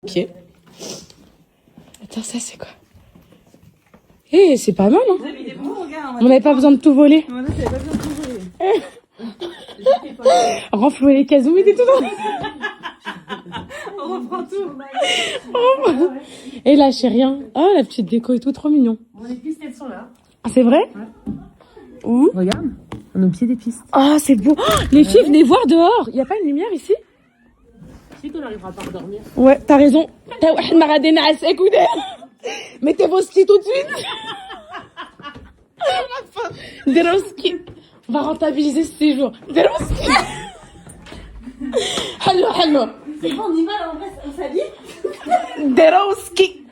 Ok. Attends, ça c'est quoi? Eh, c'est pas mal, hein? On n'avait pas besoin de tout voler. Renflouer les cases humides et tout. On reprend tout. Et lâchez rien. Oh, la petite déco et tout, trop mignon. Bon, les pistes, elles sont là. Ah, c'est vrai? Ouais. Où? Regarde, on est au pied des pistes. Ah, c'est beau. Oh, les filles, venez voir dehors. Il n'y a pas une lumière ici? Si on n'arrivera pas à dormir. Ouais, t'as raison. Mettez vos skis tout de suite. Deroski. On va rentabiliser ce séjour. Deroski. Hello, hello. C'est bon, on y va là, en vrai, on s'habille. Deroski.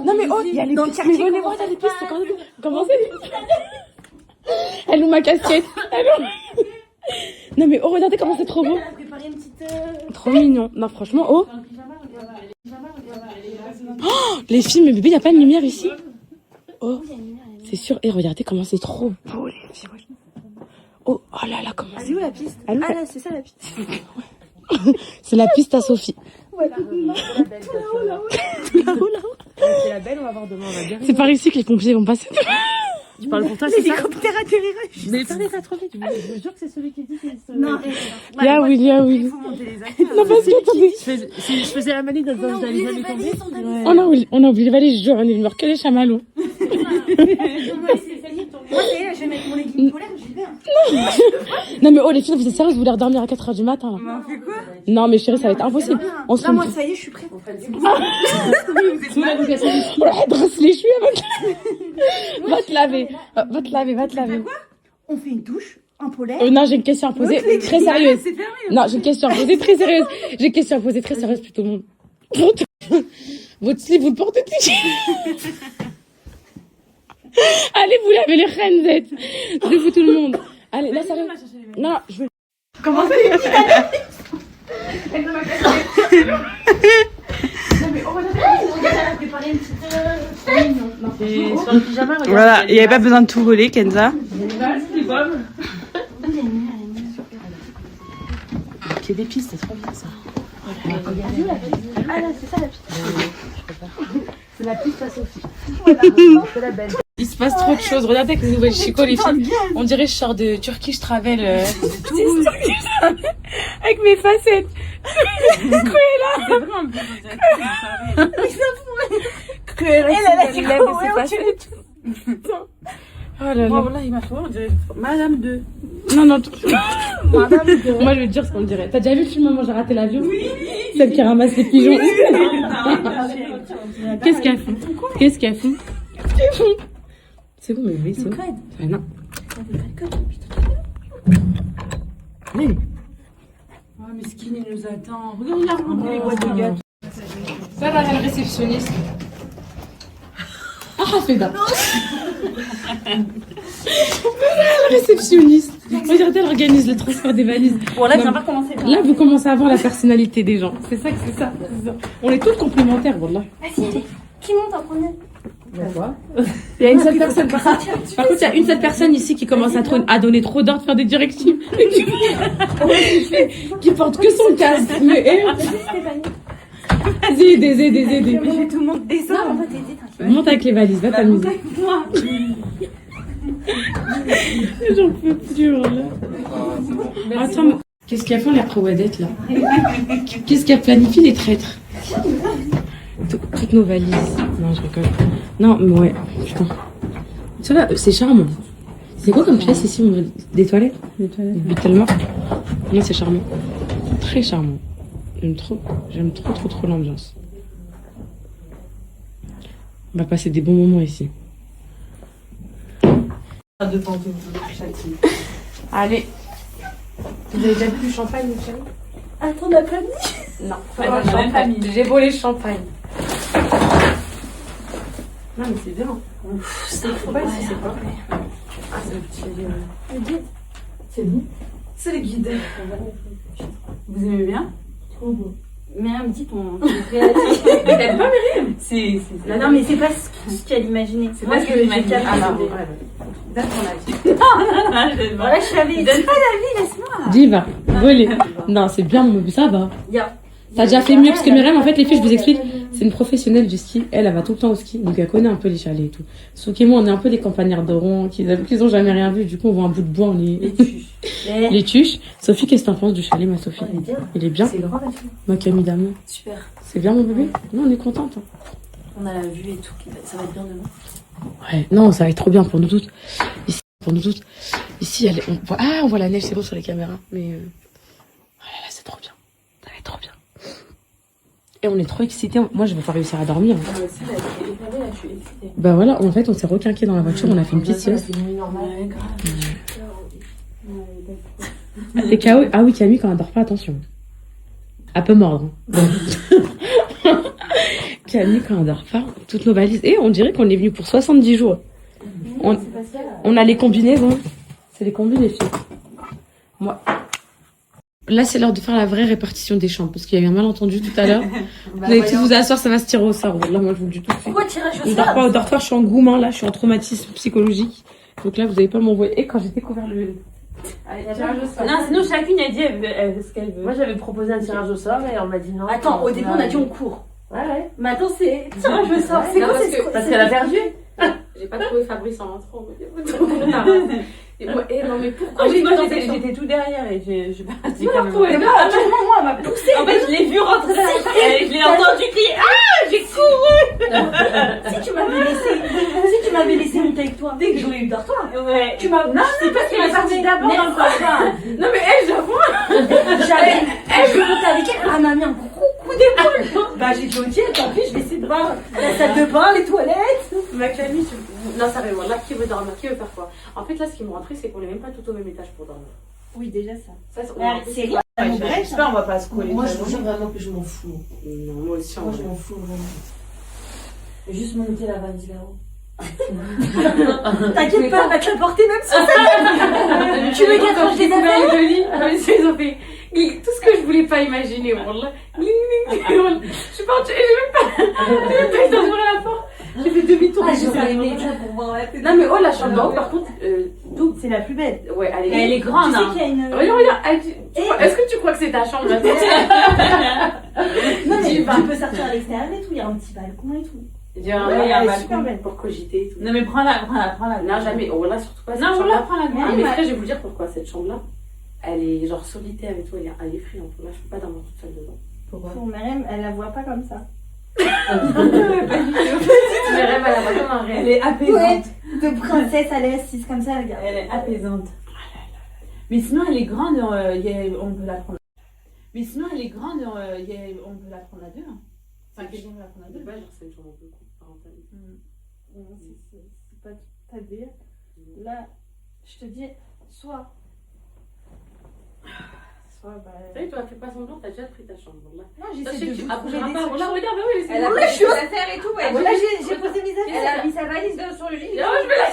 Non mais oh, il y a les Dans le pistes. Mais quartier, venez voir, il y a les pistes. Comment c'est? Elle ou ma casquette. Elle ou... Non mais oh, regardez comment c'est trop beau. Elle a préparé une petite. Trop mignon. Non franchement, oh. Oh, les filles, mais bébé, il n'y a pas de lumière ici. Oh, c'est sûr. Et regardez comment c'est trop beau, les filles. Oh, oh là là, comment Elle est où la piste? Elle est où, Ah là, c'est ça la piste. c'est la piste à Sophie. Ouais, tout là-haut. C'est la belle, on va voir demain, on va bien. C'est par ici que les pompiers vont passer. Tu parles pour toi, c'est ça? L'hélicoptère atterrira. Mais attendez, ça trop vite. Je me jure que c'est celui qui dit que c'est Non, Là, oui, là, oui. il faut monter les affaires. Non, parce que, attendez. Si je faisais la manip dans le sens d'aller jamais tomber. On a oublié les valises, je jure, on est venu que les chamallows. Moi, ça y est, je vais mettre mon legging polaire, j'y vais. Non, mais oh, les filles, vous êtes sérieuses, vous voulez redormir à 4h du matin, là? Mais on fait quoi? Non, mais chérie, ça va être impossible. On se Non, moi, fait ça y est, je suis prête. on dresse les cheveux avant Va te laver. Va te laver. On fait une douche en polaire. Non, j'ai une question à poser très sérieuse. C'est fermé. Non, j'ai une question à poser très sérieuse. Pour tout le monde. Votre slip, vous le portez dessus. Allez, vous lavez les renzettes. De vous tout le monde. Allez, là, sérieux. Non, je veux... Comment ça Non, mais oh, regarde, elle a préparé une petite. Et sur le pyjama, regarde. Voilà, il n'y avait pas besoin de tout voler, Kenza. Pied des pistes, c'est trop bien ça. Ah là, c'est ça la piste. C'est la piste à Sophie. C'est la belle. Il se passe trop de choses. Regardez avec les nouvelles chicots, les filles. On dirait que je sors de Turkish Travel. Avec mes facettes. Cruella. Cruella. Elle a dit quoi? ses facettes. Oh là là. Voilà, il m'a fait, on dirait Madame 2. Non. Moi, je veux dire ce qu'on dirait. T'as déjà vu le film Maman, j'ai raté l'avion? Oui. Celle qui ramasse les pigeons. Qu'est-ce qu'elle fout? C'est bon, mais oui, c'est bon. Non. Allez. Oh, mais Skin, il nous attend. Regarde, les boîtes de gâteaux. Ça va, la réceptionniste. Ah, Feda. La réceptionniste. Regardez, elle organise le transfert des valises. Bon, là, Non, viens pas commencer. Là, vous commencez à voir la personnalité des gens. C'est ça. On est toutes complémentaires, voilà. Vas-y, allez. Qui monte en premier? Il y a une seule personne. Par contre, il y a une seule personne ici qui commence à donner trop d'ordres, faire des directives. Qui porte que son casque. Mais, Zédé. Je vais tout le monde. Et ça, on va t'aider, t'inquiète. Monte avec les valises, va t'amuser. Moi. J'en peux plus, là. Attends, qu'est-ce qu'elles font les prouadettes, là? Qu'est-ce qu'elles planifient, les traîtres? Toutes nos valises. Non, je rigole. Non, mais ouais, putain. Ça va, c'est charmant. C'est quoi comme pièce ici? Des toilettes? Tellement. Non, c'est charmant. Très charmant. J'aime trop l'ambiance. On va passer des bons moments ici. Allez. Vous avez déjà bu du champagne, Michel? Attends, la famille. Non, pas de champagne. J'ai volé le champagne. Non, mais c'est bien. C'est trop Ouais, si c'est pas. Ah, c'est le petit guide. C'est bon. C'est le guide. Vous aimez bien? Trop beau. Myriam, dis ton T'aimes pas Myriam? Si. Non, mais c'est pas ce qu'elle imaginait. C'est pas ce que j'imagine. Ah, Ah, non. non. Donne ton avis. Voilà, je savais. Donne pas d'avis, laisse-moi. Dis, va. Voler. Non, c'est bien, mais ça va. Il y a T'as déjà fait mieux parce que Myriam, en fait, les filles, je vous explique, c'est une professionnelle du ski. Elle va tout le temps au ski, donc elle connaît un peu les chalets et tout. Sophie et moi, on est un peu des campagnards de Rouen qui ont jamais rien vu. Du coup, on voit un bout de bois, on est les tuches. Sophie, qu'est-ce que t'en penses du chalet, ma Sophie? Il est bien. Il est bien. C'est grand, là. Ma Camille d'amour. Super. C'est bien, mon bébé? Non, on est contente. Hein. On a la vue et tout. Ça va être bien demain. Ouais, non, ça va être trop bien pour nous toutes. Ici, on voit la neige, c'est bon sur les caméras, mais oh là là, c'est trop bien. Ça va être trop bien. Et on est trop excités. Moi, je vais pas réussir à dormir. Hein. Moi aussi, là, je suis excitée. Bah voilà, en fait, on s'est requinqué dans la voiture, on a fait une petite sieste. C'est une nuit normale. Ouais, grave. T'es KO? Ah oui, Camille, quand elle dort pas, attention. Elle peut mordre. Hein. Camille, quand elle dort pas, toutes nos valises. Et on dirait qu'on est venu pour 70 jours. On a les combinaisons. C'est les combis, les filles. Moi. Là, c'est l'heure de faire la vraie répartition des chambres. Parce qu'il y a eu un malentendu tout à l'heure. Vous allez tous vous asseoir, ça va se tirer au sort. Là, moi, je vous le dis tout de suite. Pourquoi tirage au Je dors pas au dortoir, je suis en gourmand, là. Je suis en traumatisme psychologique. Donc là, vous n'allez pas m'envoyer. Et quand j'ai découvert le... Non, sinon, chacune a dit ce qu'elle veut. Moi, j'avais proposé un tirage au sort et on m'a dit non. Attends, au début, on a dit on court. Ouais. Mais attends, c'est tirage au sort. C'est quoi Parce qu'elle a perdu. J'ai pas trouvé Fabrice en rentrant. Et non, mais pourquoi Moi, j'étais tout derrière et j'ai pas dit quand même. Mais moi, à tout moment, moi, elle m'a poussée. En fait, je l'ai vu rentrer et je l'ai entendu crier. Ah, j'ai couru. Si tu m'avais laissé monter avec toi, dès que j'aurais eu le dortoir, Ouais. tu m'as. Non, c'est parce qu'elle est partie d'abord dans le dortoir. Non, mais elle, j'avoue. Je montais avec elle, elle m'a mis un gros coup d'épaule. Bah, j'ai dit, ok, tant pis, je vais essayer de voir la salle de bain, les toilettes. Ma Camille, non, sérieusement, là, qui veut dormir? Qui veut faire quoi? En fait, là, ce qui me rend triste, c'est qu'on est même pas tout au même étage pour dormir. Oui, déjà ça. Ça, c'est C'est rien. J'espère on va pas se coller. Moi, je vous jure vraiment que je m'en fous. Non, moi aussi, Moi, je m'en fous vraiment. Juste monter la valise là-haut. T'inquiète pas, on va te la porter même sans ça. Tu veux qu'elle range des affaires? de lit, ils ont fait tout ce que je voulais pas imaginer. Wallah. Je suis partie, j'ai même pas été ouvrir la porte. J'ai fait demi-tour. Ah, j'aurais aimé ça pour voir la télé. Non, mais oh, la chambre d'en haut, par contre, double. C'est la plus belle. Ouais, Elle est grande, Tu sais hein. qu'il y a une. Regarde, est-ce que tu crois que c'est ta chambre là? Non, mais tu peux sortir à l'extérieur et tout. Il y a un petit balcon et tout. Il y a Ouais, elle un est balcon super belle. pour cogiter et tout. Non, mais prends-la. Non, jamais. Oh, là, surtout pas cette Non, chambre-là. voilà, prends la Ah, mais Ouais. après, je vais vous dire pourquoi cette chambre-là, elle est genre solitaire et tout, elle est effrayante. Là, je peux pas dormir toute seule dedans. Pourquoi? Pour Mariam, elle la voit pas comme ça. Tu verrais, elle a pas comme un rêve. Elle est apaisante. De princesse, elle est assise comme ça, regarde. Elle est apaisante. Mais sinon, elle est grande, on peut la prendre. Mais sinon, elle est grande, on peut la prendre à deux. Hein. Enfin, quelqu'un peut la prendre à deux. Ouais, genre, c'est une chambre de couple parentale. C'est pas tout à dire. Là, je te dis, soit. Bah, Tu sais, toi, fais pas semblant, t'as déjà pris ta chambre. Là, non, ça, j'essaie je sais de que tu vous trouver approcheras des pas. trucs. Là, regarde, bah oui, c'est Elle a bon. pas ses affaires et tout. Ouais. Voilà, J'ai posé mes affaires. Elle a mis sa valise sur le lit. Ah, je vais la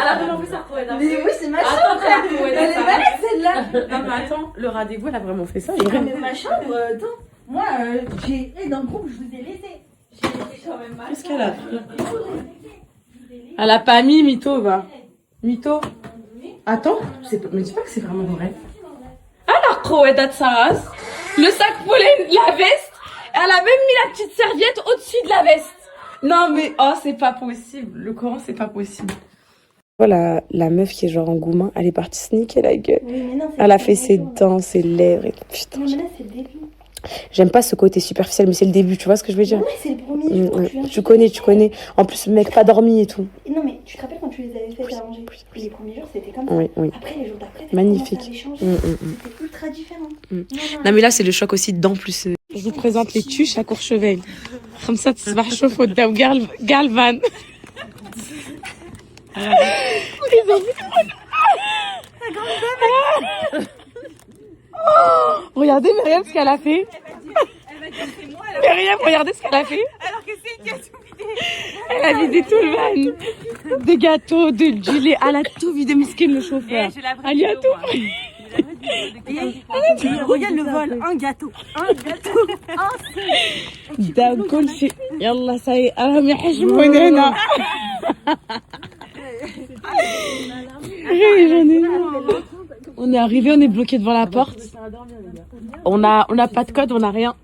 Elle a vraiment fait ça pour être. Mais oui, c'est ma chambre. Attends, frère, pour Elle est malade celle-là. Non, mais attends, le rendez-vous, elle a vraiment fait ça. Non, mais ma chambre, attends. Moi, j'ai. Dans le groupe, je vous ai laissé. J'ai quand même mal. Qu'est-ce qu'elle a fait? Elle a pas mis, Mytho, va. Mytho. Attends, mais dis pas que c'est vraiment vrai. Alors, Croeda de sa race, le sac pollen, la veste, elle a même mis la petite serviette au-dessus de la veste. Non, mais, oh, c'est pas possible. Le Coran, c'est pas possible. Voilà, la meuf qui est genre en goumin, elle est partie sneaker la gueule. Oui, mais non, Elle a fait ses dents, ses lèvres et tout. Putain, Non, mais là, c'est le début. j'aime pas ce côté superficiel, mais c'est le début, tu vois ce que je veux dire? Non, mais c'est le premier jour. Tu connais. En plus, le mec pas dormi et tout. Non, mais tu te rappelles quand tu les avais fait à manger? Les premiers jours, c'était comme ça. Oui, oui. Après, les jours d'après, t'as Magnifique. commencé à les changer. C'était ultra différent. Non, mais là, c'est le choc aussi dedans plus. Je vous présente les tuches à Courchevel. Comme ça, tu vas chauffer au Galvan. Regardez Myriam ce qu'elle a fait. Myriam, regardez ce qu'elle a fait. Alors que c'est elle qui a tout vidé. Elle a vidé tout le van. Des gâteaux, du lait. Elle a tout vidé, miskin le chauffeur. Elle y a tout pris. Regarde le vol, un gâteau. ده كل شيء يلا سي انا محشمون هنا on est arrivé, on est bloqué devant la porte. On n'a pas de code, on n'a rien.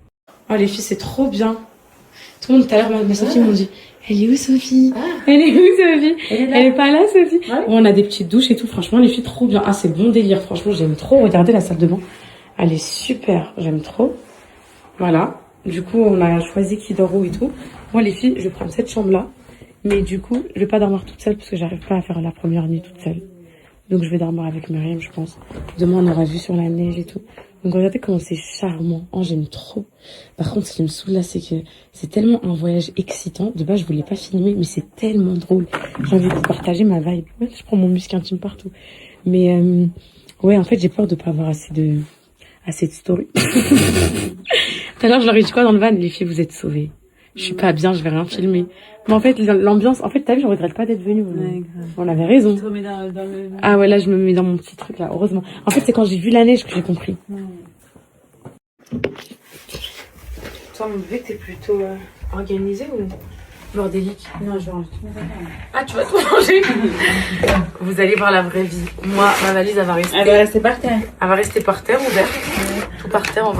Oh les filles, c'est trop bien. Tout le monde tout à l'heure, ma Sophie m'ont dit, elle est où Sophie? Elle est où Sophie? Elle est pas là Sophie? On a des petites douches et tout, franchement les filles, trop bien. Ah c'est bon délire, franchement j'aime trop. Regardez la salle de bain. Elle est super, j'aime trop. Voilà. Du coup, on a choisi qui dort où et tout. Moi, les filles, je vais prendre cette chambre-là. Mais du coup, je vais pas dormir toute seule parce que j'arrive pas à faire la première nuit toute seule. Donc, je vais dormir avec Myriam, je pense. Demain, on aura vu sur la neige et tout. Donc, regardez comment c'est charmant. Oh, j'aime trop. Par contre, ce qui me saoule là, c'est que c'est tellement un voyage excitant. De base, je voulais pas filmer, mais c'est tellement drôle. J'ai envie de partager ma vibe. Ouais, je prends mon muscle intime partout. Mais, ouais, en fait, j'ai peur de pas avoir assez de story. Tout à l'heure, je leur ai dit quoi dans le van? Les filles, vous êtes sauvées. Je suis pas bien, je vais rien filmer. Mais en fait, l'ambiance, en fait, t'as vu, je regrette pas d'être venue. On avait raison. Tu te remets dans le... Ah ouais, là, je me mets dans mon petit truc, là, heureusement. En fait, c'est quand j'ai vu la neige que j'ai compris. Toi, mon bébé, t'es plutôt organisé ou bordélique? Non, je range tout mes affaires. Ah, tu vas tout ranger? Vous allez voir la vraie vie. Moi, ma valise, elle va rester... Elle va rester par terre. Elle va rester par terre, ouverte. Tout par terre, on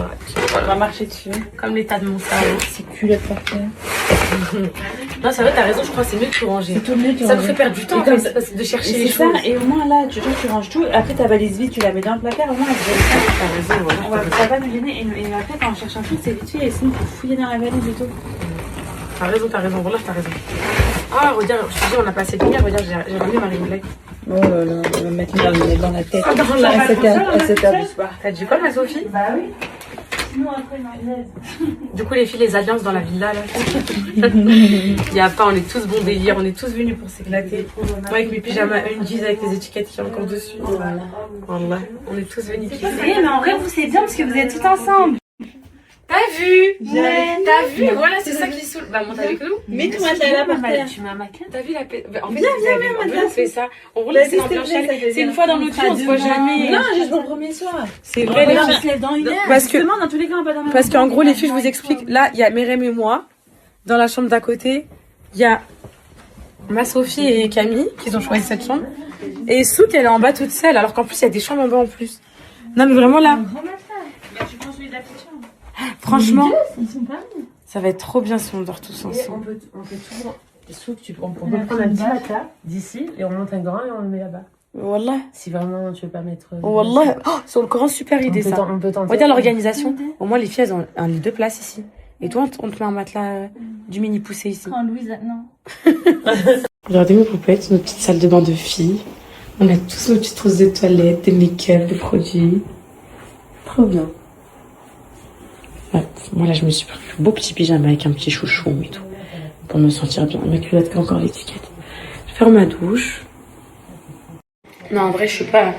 va marcher dessus. comme l'état de mon cerveau. C'est culotte par terre. Non, c'est vrai, t'as raison, je crois que c'est mieux de tout ranger. C'est tout mieux de Ça me ranger. fait perdre du temps, Et comme en fait, parce que de chercher Et les c'est ça, choses. et au moins là, tu ranges tout. Après, ta valise vide, tu la mets dans le placard. Au moins, elle se T'as raison, voilà. ça va nous gêner. Et après, quand on cherche un truc, c'est vite fait. Et sinon, il faut fouiller dans la valise et tout. T'as raison, voilà, t'as raison. Ah, regarde, je te dis, on a passé de lumière, regarde, j'ai ramené ma ring light. Oh là là, on va mettre dans la tête. Ah, dans la À 7h du soir. T'as dit quoi, ma Sophie? Bah oui. Sinon, après, non, Du coup, les filles, les alliances dans la villa, là. Il y a pas, on est tous bons délire, on est tous venus pour s'éclater. Moi, avec mes pyjamas undies avec les étiquettes qui sont encore dessus. Voilà. On est tous venus kiffer. mais en vrai, vous, c'est bien parce que vous êtes tous ensemble. T'as vu? T'as vu? Voilà, c'est ça qui saoule. Bah, monte avec nous. Mets ton matelas là par terre. Tu mets un maquin. T'as vu la paix? En fait, on fait ça. On roule, c'est l'ambiance chalet. C'est une fois dans notre vie, on se voit jamais. Non, juste pour le premier soir. C'est vrai, les On filles. se lève dans une heure. Parce que- Justement, dans tous les cas, on va dormir. Parce qu'en gros, les filles, je vous explique. Là, il y a Myriam et moi. Dans la chambre d'à côté, il y a ma Sophie et Camille qui ont choisi cette chambre. Et Souk, elle est en bas toute seule, alors qu'en plus, il y a des chambres en bas en plus. Non, mais vraiment là, Tu prends celui de la petite chambre. franchement, Ils sont pas venus. ça va être trop bien si on dort tous ensemble. On peut toujours. On peut prendre un petit matelas d'ici et on monte un grand et on le met là-bas. Wallah. Si vraiment tu veux pas mettre. Wallah. Oh, sur le Coran, super idée ça. On peut tenter. Regarde l'organisation. Au moins, les filles, elles ont un lit de place ici. Et toi, on te met un matelas du mini poussé ici. Quand Louise, non. Regardez mes poupettes, notre petite salle de bain de filles. On a tous nos petites trousses de toilette, des make-up, des produits. Trop bien. Ouais, moi là, je me suis pris un beau petit pyjama avec un petit chouchou et tout. Pour me sentir bien. Ma culotte qui a encore l'étiquette. Je vais faire ma douche. Non, en vrai, je suis pas...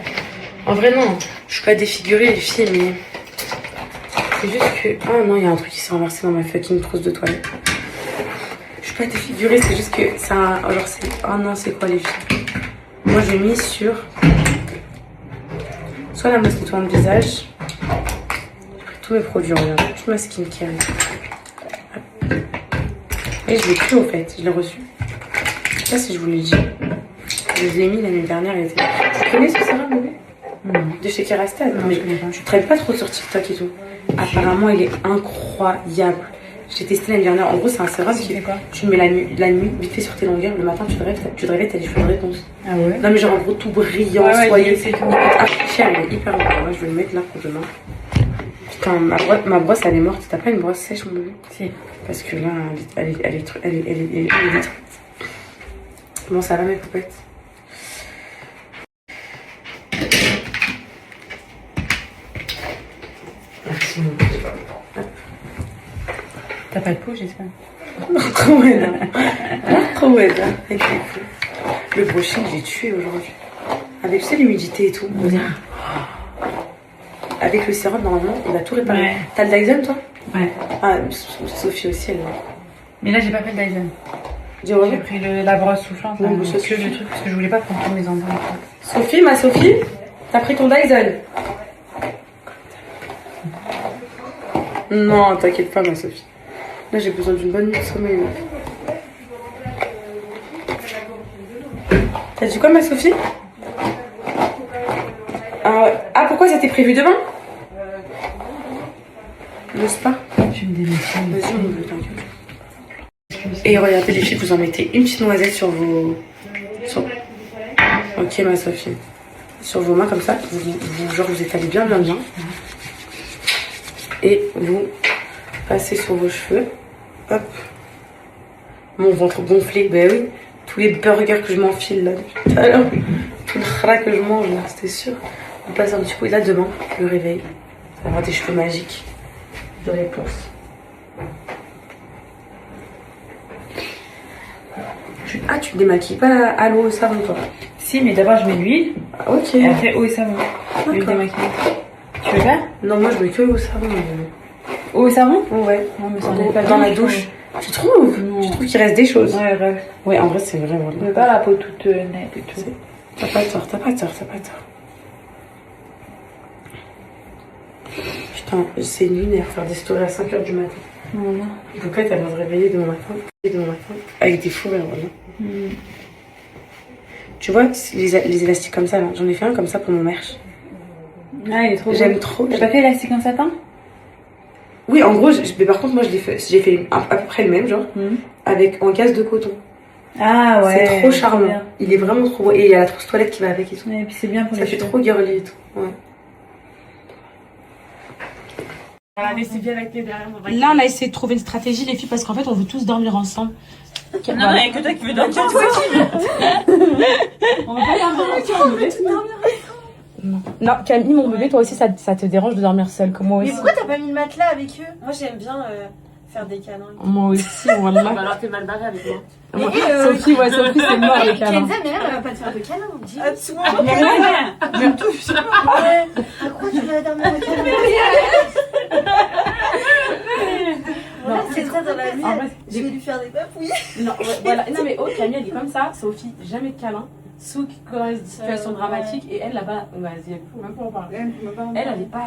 En vrai, non. Je suis pas défigurée, les filles, mais... C'est juste que... Ah non, il y a un truc qui s'est renversé dans ma fucking trousse de toilette. Je suis pas défigurée, c'est juste que c'est un... Alors c'est... Oh non, c'est quoi les filles? Moi, j'ai mis sur... Soit la masse nettoyant le visage. J'ai pris tous mes produits, regarde. Toute ma skincare. Hop. Et je l'ai plus au fait, je l'ai reçu. Je sais pas si je vous l'ai dit. Je les ai mis l'année dernière. Et tu connais ce sérum, bébé? De chez Kerastase. Non, mais tu traînes pas trop sur TikTok et tout. Apparemment, il est incroyable. J'ai testé l'année dernière. En gros, c'est un sérum qui tu le mets la nuit, vite fait sur tes longueurs. Le matin, tu te réveilles, t'as les cheveux de réponse. Ah ouais? Non, mais genre, en gros, tout brillant, Ouais, soyeux. c'est tout. Ah, cher, il est hyper bon. Ouais, je vais le mettre là pour demain. Putain, ma brosse, elle est morte. T'as pas une brosse sèche, mon bébé? Si. Parce que là, elle est détruite. Bon, ça va, mes poupettes? Merci, mon bébé. T'as pas de peau, j'espère. Trop ouais, trop ouais. Le brushing, j'ai tué aujourd'hui. Avec, tu sais, l'humidité et tout. Avec le sérum, normalement, il va tout réparer. Ouais. T'as le Dyson, toi? Ouais. Ah, Sophie aussi, elle. Mais là, j'ai pas pris le Dyson. Dis au J'ai revoir. pris la brosse soufflante. Oui, là, mais ça que suffit. le truc, parce que je voulais pas prendre tous mes endroits. Sophie, ma Sophie, t'as pris ton Dyson? Non, t'inquiète pas, ma Sophie. Là, j'ai besoin d'une bonne nuit de sommeil. T'as dit quoi, ma Sophie? Ah, pourquoi c'était prévu demain? N'ose pas. Je me déméfie. Vas-y, on ouvre, t'inquiète. Et regardez les filles, vous en mettez une petite noisette sur vos... Ok ma Sophie. Sur vos mains comme ça, genre vous étalez bien. Et vous passez sur vos cheveux. Hop. Mon ventre gonflé, ben oui. Tous les burgers que je m'enfile là depuis tout à l'heure. Tout le khra que je mange là, c'était sûr. On passe un petit coup et là demain, le réveil. Ça va avoir des cheveux magiques. De réponse. Ah, tu te démaquilles pas à l'eau au savon, toi? Si, mais d'abord je mets l'huile. Ah, ok. Et après eau et savon. Je vais me démaquiller. Tu veux faire? Non, moi je mets que au savon. Eau et savon? Ouais. Non, mais ça n'est pas dans la douche. Tu trouves? Non. Tu trouves qu'il reste des choses? Ouais, grave. Ouais, en vrai, c'est vrai. Je veux pas la peau toute nette et tout. T'as pas tort. Putain, c'est lunaire faire des stories à 5h du matin. Voilà. Donc là, elle va se réveiller demain matin. Avec des fous rires, voilà. Tu vois, les élastiques comme ça, là, j'en ai fait un comme ça pour mon merch. Ah, il est trop beau. J'aime trop. T'as pas fait élastique en satin? Oui, en gros, mais par contre, moi, j'ai fait à peu près le même, genre, avec en gaze de coton. Ah ouais. C'est trop charmant. Il est vraiment trop beau. Et il y a la trousse toilette qui va avec et tout. Et puis c'est bien pour Ça les fait cheveux. trop girly et tout. Ouais. Là, on a essayé de trouver une stratégie, les filles, parce qu'en fait, on veut tous dormir ensemble. Non, il n'y a que toi qui veux dormir. On va pas dormir. Non, Camille, mon bébé, toi aussi, ça te dérange de dormir seule, comme moi Mais aussi. pourquoi t'as pas mis le matelas avec eux? Moi j'aime bien faire des câlins. Moi aussi, voilà. Alors t'es mal barré avec moi. Sophie, c'est mort, les câlins. Kenza, mais là, elle va pas te faire de câlins. Dis. Rien. À quoi tu vas dormir avec câlin? Voilà, c'est ça dans la vie. En vrai, Je vais lui faire des papouilles. Non, voilà. Non, mais Camille, elle est comme ça. Sophie, jamais de câlin. Souk, quand il y a des situations dramatiques, et elle là-bas, vas-y, elle peut même pas en parler. Elle est pas,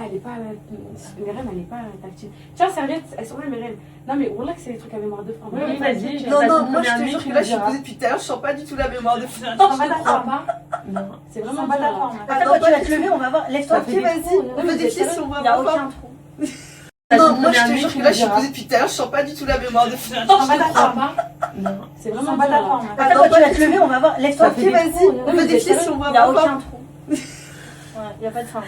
Myriam, elle est pas tactile. Tiens, serviette, elles sont là, Myriam. Non, mais voilà que c'est des trucs à mémoire de frein. Oui, vas-y. Non, moi je te jure que là je suis posée depuis tout à l'heure, je sens pas du tout la mémoire de frein. Non, je te crois pas. Non, c'est vraiment pas ta forme. Attends, quand tu vas te lever, on va voir. Laisse-toi. Ok, vas-y. On peut défier si on va Il y a voir. aucun trou. Non, moi je te jure que là je suis posée depuis tout à l'heure, je sens pas du tout la mémoire de frein. Non, je te crois pas. Non, c'est vraiment pas ta forme. Attends, quand tu vas te lever, on va voir. Laisse-toi. Ok, vas-y. On peut défier si on va voir. Il y a aucun trou. Il y a pas de forme.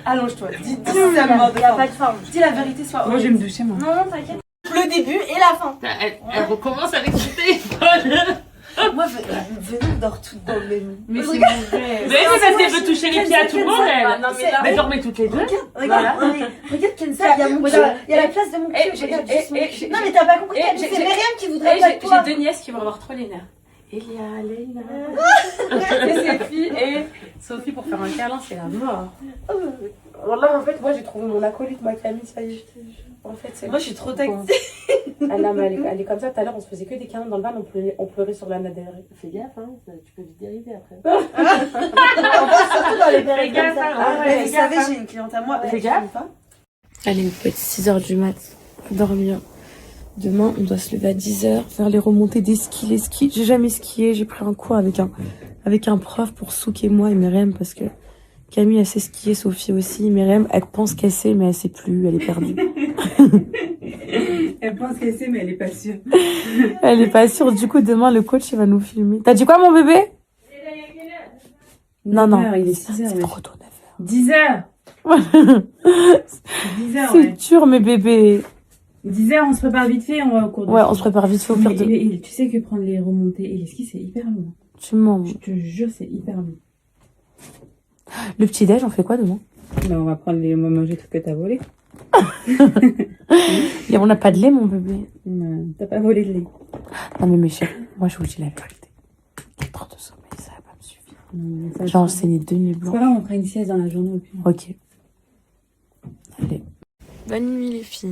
Allonge-toi. Dis la mémoire de Il y a frein. pas de forme. Dis la vérité, sois Moi, je vais me doucher, moi. Non, t'inquiète. Le début et la fin. Elle recommence avec son téléphone. Moi, venez, on dort toutes dans le même. Mais c'est vrai. Mais c'est parce qu'elle veut toucher les pieds à tout le monde, elle. Non, mais là. Mais dormez toutes les deux. Regarde, regarde Kenza, il y a mon cul. Il y a la place de mon cul. Regarde juste mon cul. Non, mais t'as pas compris. C'est Myriam qui voudrait pas de toi. J'ai deux nièces qui vont avoir trop les nerfs. Elia, Leila. Et ses filles et Sophie pour faire un câlin, c'est la mort. Voilà, en fait, moi j'ai trouvé mon acolyte, ma Camille, ça y est. En fait, c'est Moi, je suis trop tactile. elle est comme ça. Tout à l'heure, on se faisait que des câlins dans le van, on pleurait sur la nader. Fais gaffe, hein. Tu peux vite dériver après. Surtout dans les périodes Fais gaffe, comme ça. hein. Ah, mais vous savez, j'ai une cliente à moi. Fais gaffe. Allez, on peut être 6h du mat. Dormir. Demain, on doit se lever à 10h, faire les remontées des skis. Les skis, j'ai jamais skié. J'ai pris un cours avec un prof pour Souk et moi et Myriam parce que Camille, elle sait skier, Sophie aussi. Myriam, elle pense qu'elle sait, mais elle sait plus. Elle est perdue. Elle pense qu'elle sait, mais elle est pas sûre. Elle est pas sûre. Du coup, demain, le coach, il va nous filmer. T'as dit quoi, mon bébé? Non, non. Il est 6h. C'est trop tôt, 10h. 9h. 10h, C'est dur, mes bébés. 10h, on se prépare vite fait, on va au cours de Ouais, on se prépare vite fait au pire de... Tu sais que prendre les remontées et les skis, c'est hyper long. Tu mens. Je te jure, c'est hyper long. Le petit-déj, on fait quoi demain? Bah, on va manger tout ce que t'as volé. Et on n'a pas de lait, mon bébé. T'as pas volé de lait. Non, mais mes chéris, moi, je vous dis la vérité. 4 heures de sommeil, ça va pas me suffire. J'ai enseigné 2 nuits C'est blanches. pas grave, on fera une sieste dans la journée au pire. Ok. Allez. Bonne nuit, les filles.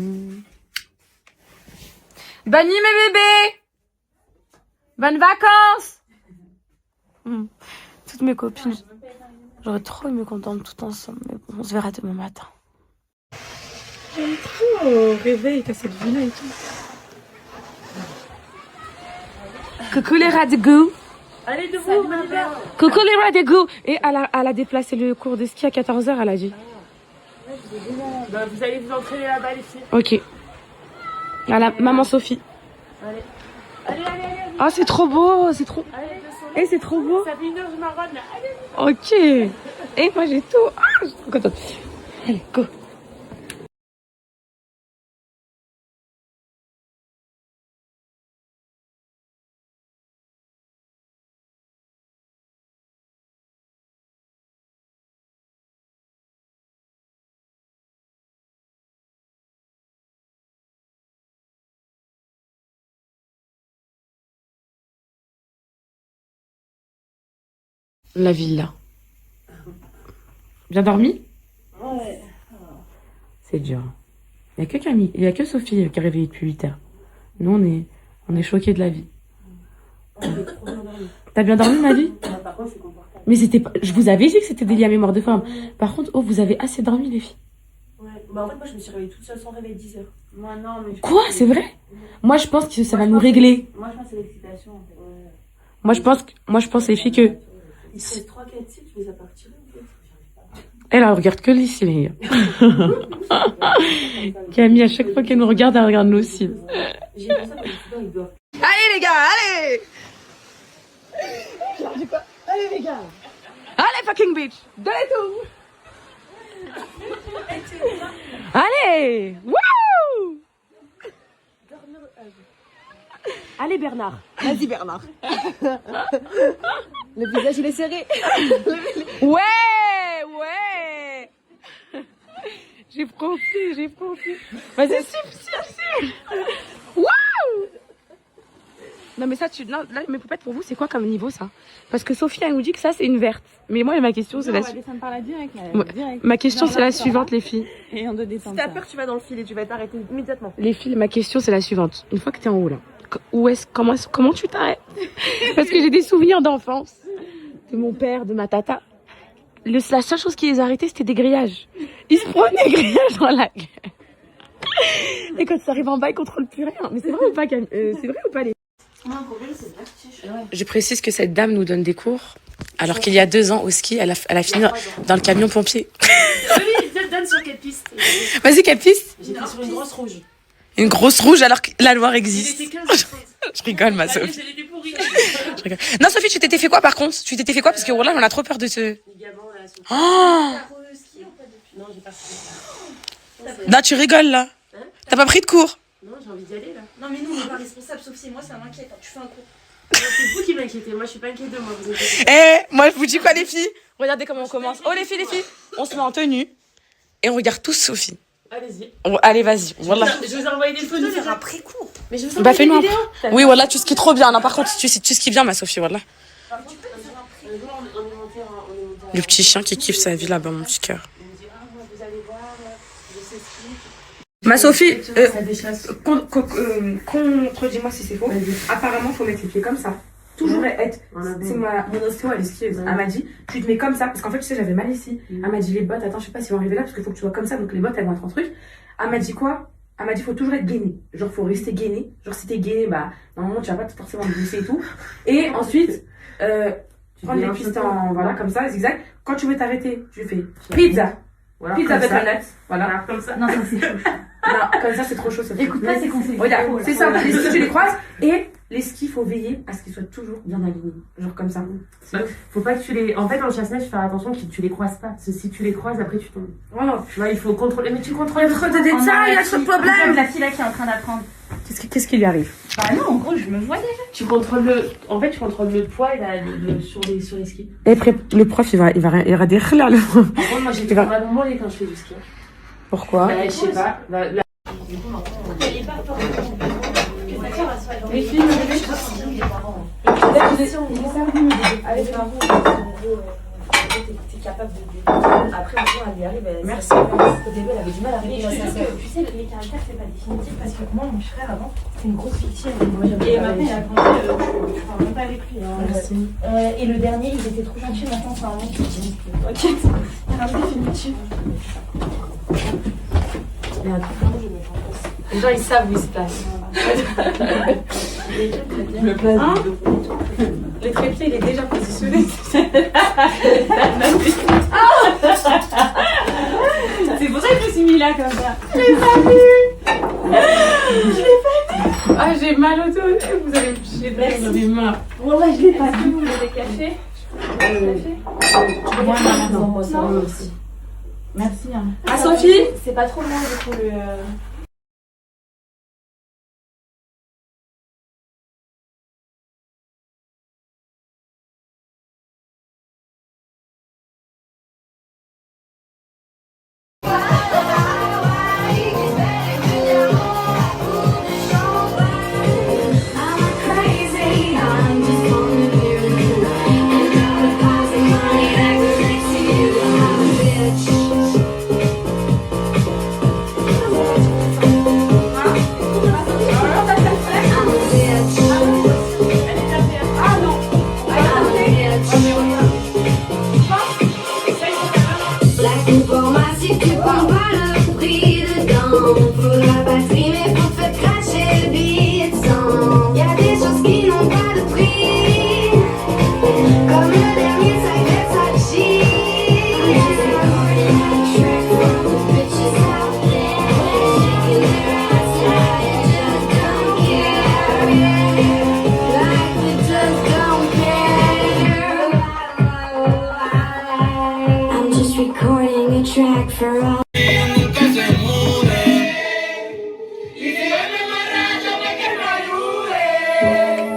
Bonne nuit, mes bébés. Bonnes vacances. Toutes mes copines. J'aurais trop aimé qu'on dorme toutes ensemble, mais bon, on se verra demain matin. J'aime trop au réveil, t'as cette vue-là et tout. Coucou les rats de goût. Allez, debout, on y va. Coucou les rats de goût. Et elle a déplacé le cours de ski à 14h, elle a dit. Bah, vous allez vous entraîner là-bas, les filles. Ok. Voilà, maman Sophie. Allez. Allez, allez, allez. Ah, c'est trop beau, c'est trop... Allez, descendez. Eh, c'est trop beau. Ça fait 1 heure, je m'arrête là. Allez. Ok. Et moi, j'ai tout. Ah, je suis trop contente. Allez, go. La villa. Bien dormi? Ouais. C'est dur. Il y a que Camille, il y a que Sophie qui est réveillée depuis 8 heures. Nous, on est choqués de la vie. T'as bien dormi, ma vie? Par contre, c'est confortable. Mais c'était pas... Je vous avais dit que c'était des lits à mémoire de femme. Par contre, oh, vous avez assez dormi, les filles. Ouais. Bah, en fait, moi, je me suis réveillée toute seule sans réveil 10 heures. Moi, non, mais. Quoi? C'est vrai? Moi, je pense que ça va nous régler. Moi, je pense que c'est l'excitation. En fait. Ouais. Moi, je pense, les filles, que... Il se fait 3-4 sites, je les ai pas retirés. Elle regarde que les cils. Camille, à chaque fois qu'elle nous regarde, elle regarde nos cils. J'ai pensé que souvent, ils doivent. Allez, les gars, allez! Allez, les gars! Allez, fucking bitch! Donnez tout! Allez! Wouh! Allez, Bernard. Vas-y, Bernard. Le visage, il est serré. Ouais! J'ai profité. Vas-y, si. Waouh! Non, mais ça, non, là, mes poupettes, pour vous, c'est quoi comme niveau, ça? Parce que Sophie, elle nous dit que ça, c'est une verte. Mais moi, ma question, c'est la suivante. On va par là direct. Ma question, c'est la suivante, les filles. Et on doit Si descendre. t'as peur, tu vas dans le fil et tu vas t'arrêter immédiatement. Les filles, ma question, c'est la suivante. Une fois que t'es en haut, là, comment tu t'arrêtes? Parce que j'ai des souvenirs d'enfance. De mon père, de ma tata. La seule chose qui les arrêtait, c'était des grillages. Ils se prenaient des grillages dans la gueule. Et quand ça arrive en bas, ils contrôlent plus rien. Mais c'est vrai ou pas, Camille c'est vrai ou pas, les... Je précise que cette dame nous donne des cours, alors qu'il y a 2 ans, au ski, elle a fini dans le camion pompier. Oui, je te donne sur quelle piste? Vas-y, quelle piste? J'étais sur une grosse rouge. Une grosse rouge, alors que la Loire Il existe. était 15 Je rigole, ma Allez, Sophie. je l'ai pourri. Je rigole. Non, Sophie, tu t'étais fait quoi, par contre? Tu t'étais fait quoi? Parce que, voilà, on a trop peur de ce... Ligament, là, sur- Oh! Non, j'ai pas fait. Non, tu rigoles, là. T'as pas pris de cours? Non, j'ai envie d'y aller, là. Non, mais nous, on n'est pas responsables, sauf si moi, ça m'inquiète. Tu fais un coup. C'est vous qui m'inquiétez. Moi, je suis pas inquiète de moi. Vous inquiétez. Moi, je vous dis quoi, les filles? Regardez comment on commence. Oh, les filles. On se met en tenue. Et on regarde tous Sophie. Allez-y. Allez, vas-y. Voilà. Je vous ai envoyé des photos déjà. après cours. Mais je vous ai Bah, envoyé fais-nous des un vidéos. Oui, voilà, tu skis trop bien. Non, par contre, tu skis bien, ma Sophie, voilà. On est monté en... Le petit chien qui kiffe sa vie là-bas, mon petit cœur. Il me dit, ah, vous allez voir, je sais ce qui... Ma Sophie, Ça déchasse. contredis-moi si c'est faux. Apparemment, faut mettre les pieds comme ça. Toujours être. C'est mon ostéo, elle est skieuse. Elle m'a dit, tu te mets comme ça. Parce qu'en fait, tu sais, j'avais mal ici. Elle m'a dit, les bottes, attends, je sais pas si vont arriver là, parce qu'il faut que tu sois comme ça. Donc les bottes, elles vont être en truc. Elle m'a dit quoi? Elle m'a dit, faut toujours être gainé. Genre, faut rester gainé. Genre, si t'es gainé, bah, normalement, tu vas pas forcément te glisser et tout. Et ensuite, prendre les pistes en, voilà, comme ça, zigzag. Quand tu veux t'arrêter, tu fais pizza. Voilà, Pizza comme de ça. nuts. Voilà. Comme ça. Non, ça, c'est chaud. Non, comme ça, c'est trop chaud. Ça. Écoute pas ces conseils. Regarde, c'est ça. Les skis, tu les croises. Et les skis, il faut veiller à ce qu'ils soient toujours bien alignés. Genre comme ça. Faut pas que tu les... En fait, en chasse-neige, faut faire attention que tu les croises pas. Parce que si tu les croises, après, tu tombes. Voilà. Tu vois, il faut contrôler. Mais tu contrôles Il y a trop de détails, il y a trop de problèmes. La fille là qui est en train d'apprendre. Qu'est-ce qui lui arrive? Bah non, en gros, je me vois déjà. Tu contrôles le... En fait, tu contrôles le poids et sur les skis. Et après, le prof, il va dire là. Par contre, moi, j'ai Tu vas- vraiment mollet quand je fais du ski. Pourquoi? Bah, je sais pas. Les filles, T'es capable de. Après, un jour, elle lui arrive. Merci. Au début, elle avait du mal à arriver. Tu sais, les caractères, c'est pas définitif parce que moi, mon frère, avant, c'était une grosse victime. Et maintenant, il a grandi. Je parle même pas avec lui. Merci. Et le dernier, il était trop gentil. Maintenant, c'est un mec qui dit t'inquiète, il y a un définitif. Et attends, je me pense. Les gens, ils savent où ils se placent. Le plat les trépieds, il est déjà positionné. C'est pour ça que mis là comme ça. Ah, j'ai mal au dos. Vous allez me chier de rire, j'en ai marre. Ouais, je l'ai pas vu, vous l'avez caché. Moi, Non, moi, ça Non. va aussi. Merci. Hein. Ah, Sophie? C'est pas trop loin, du coup, le... track for all.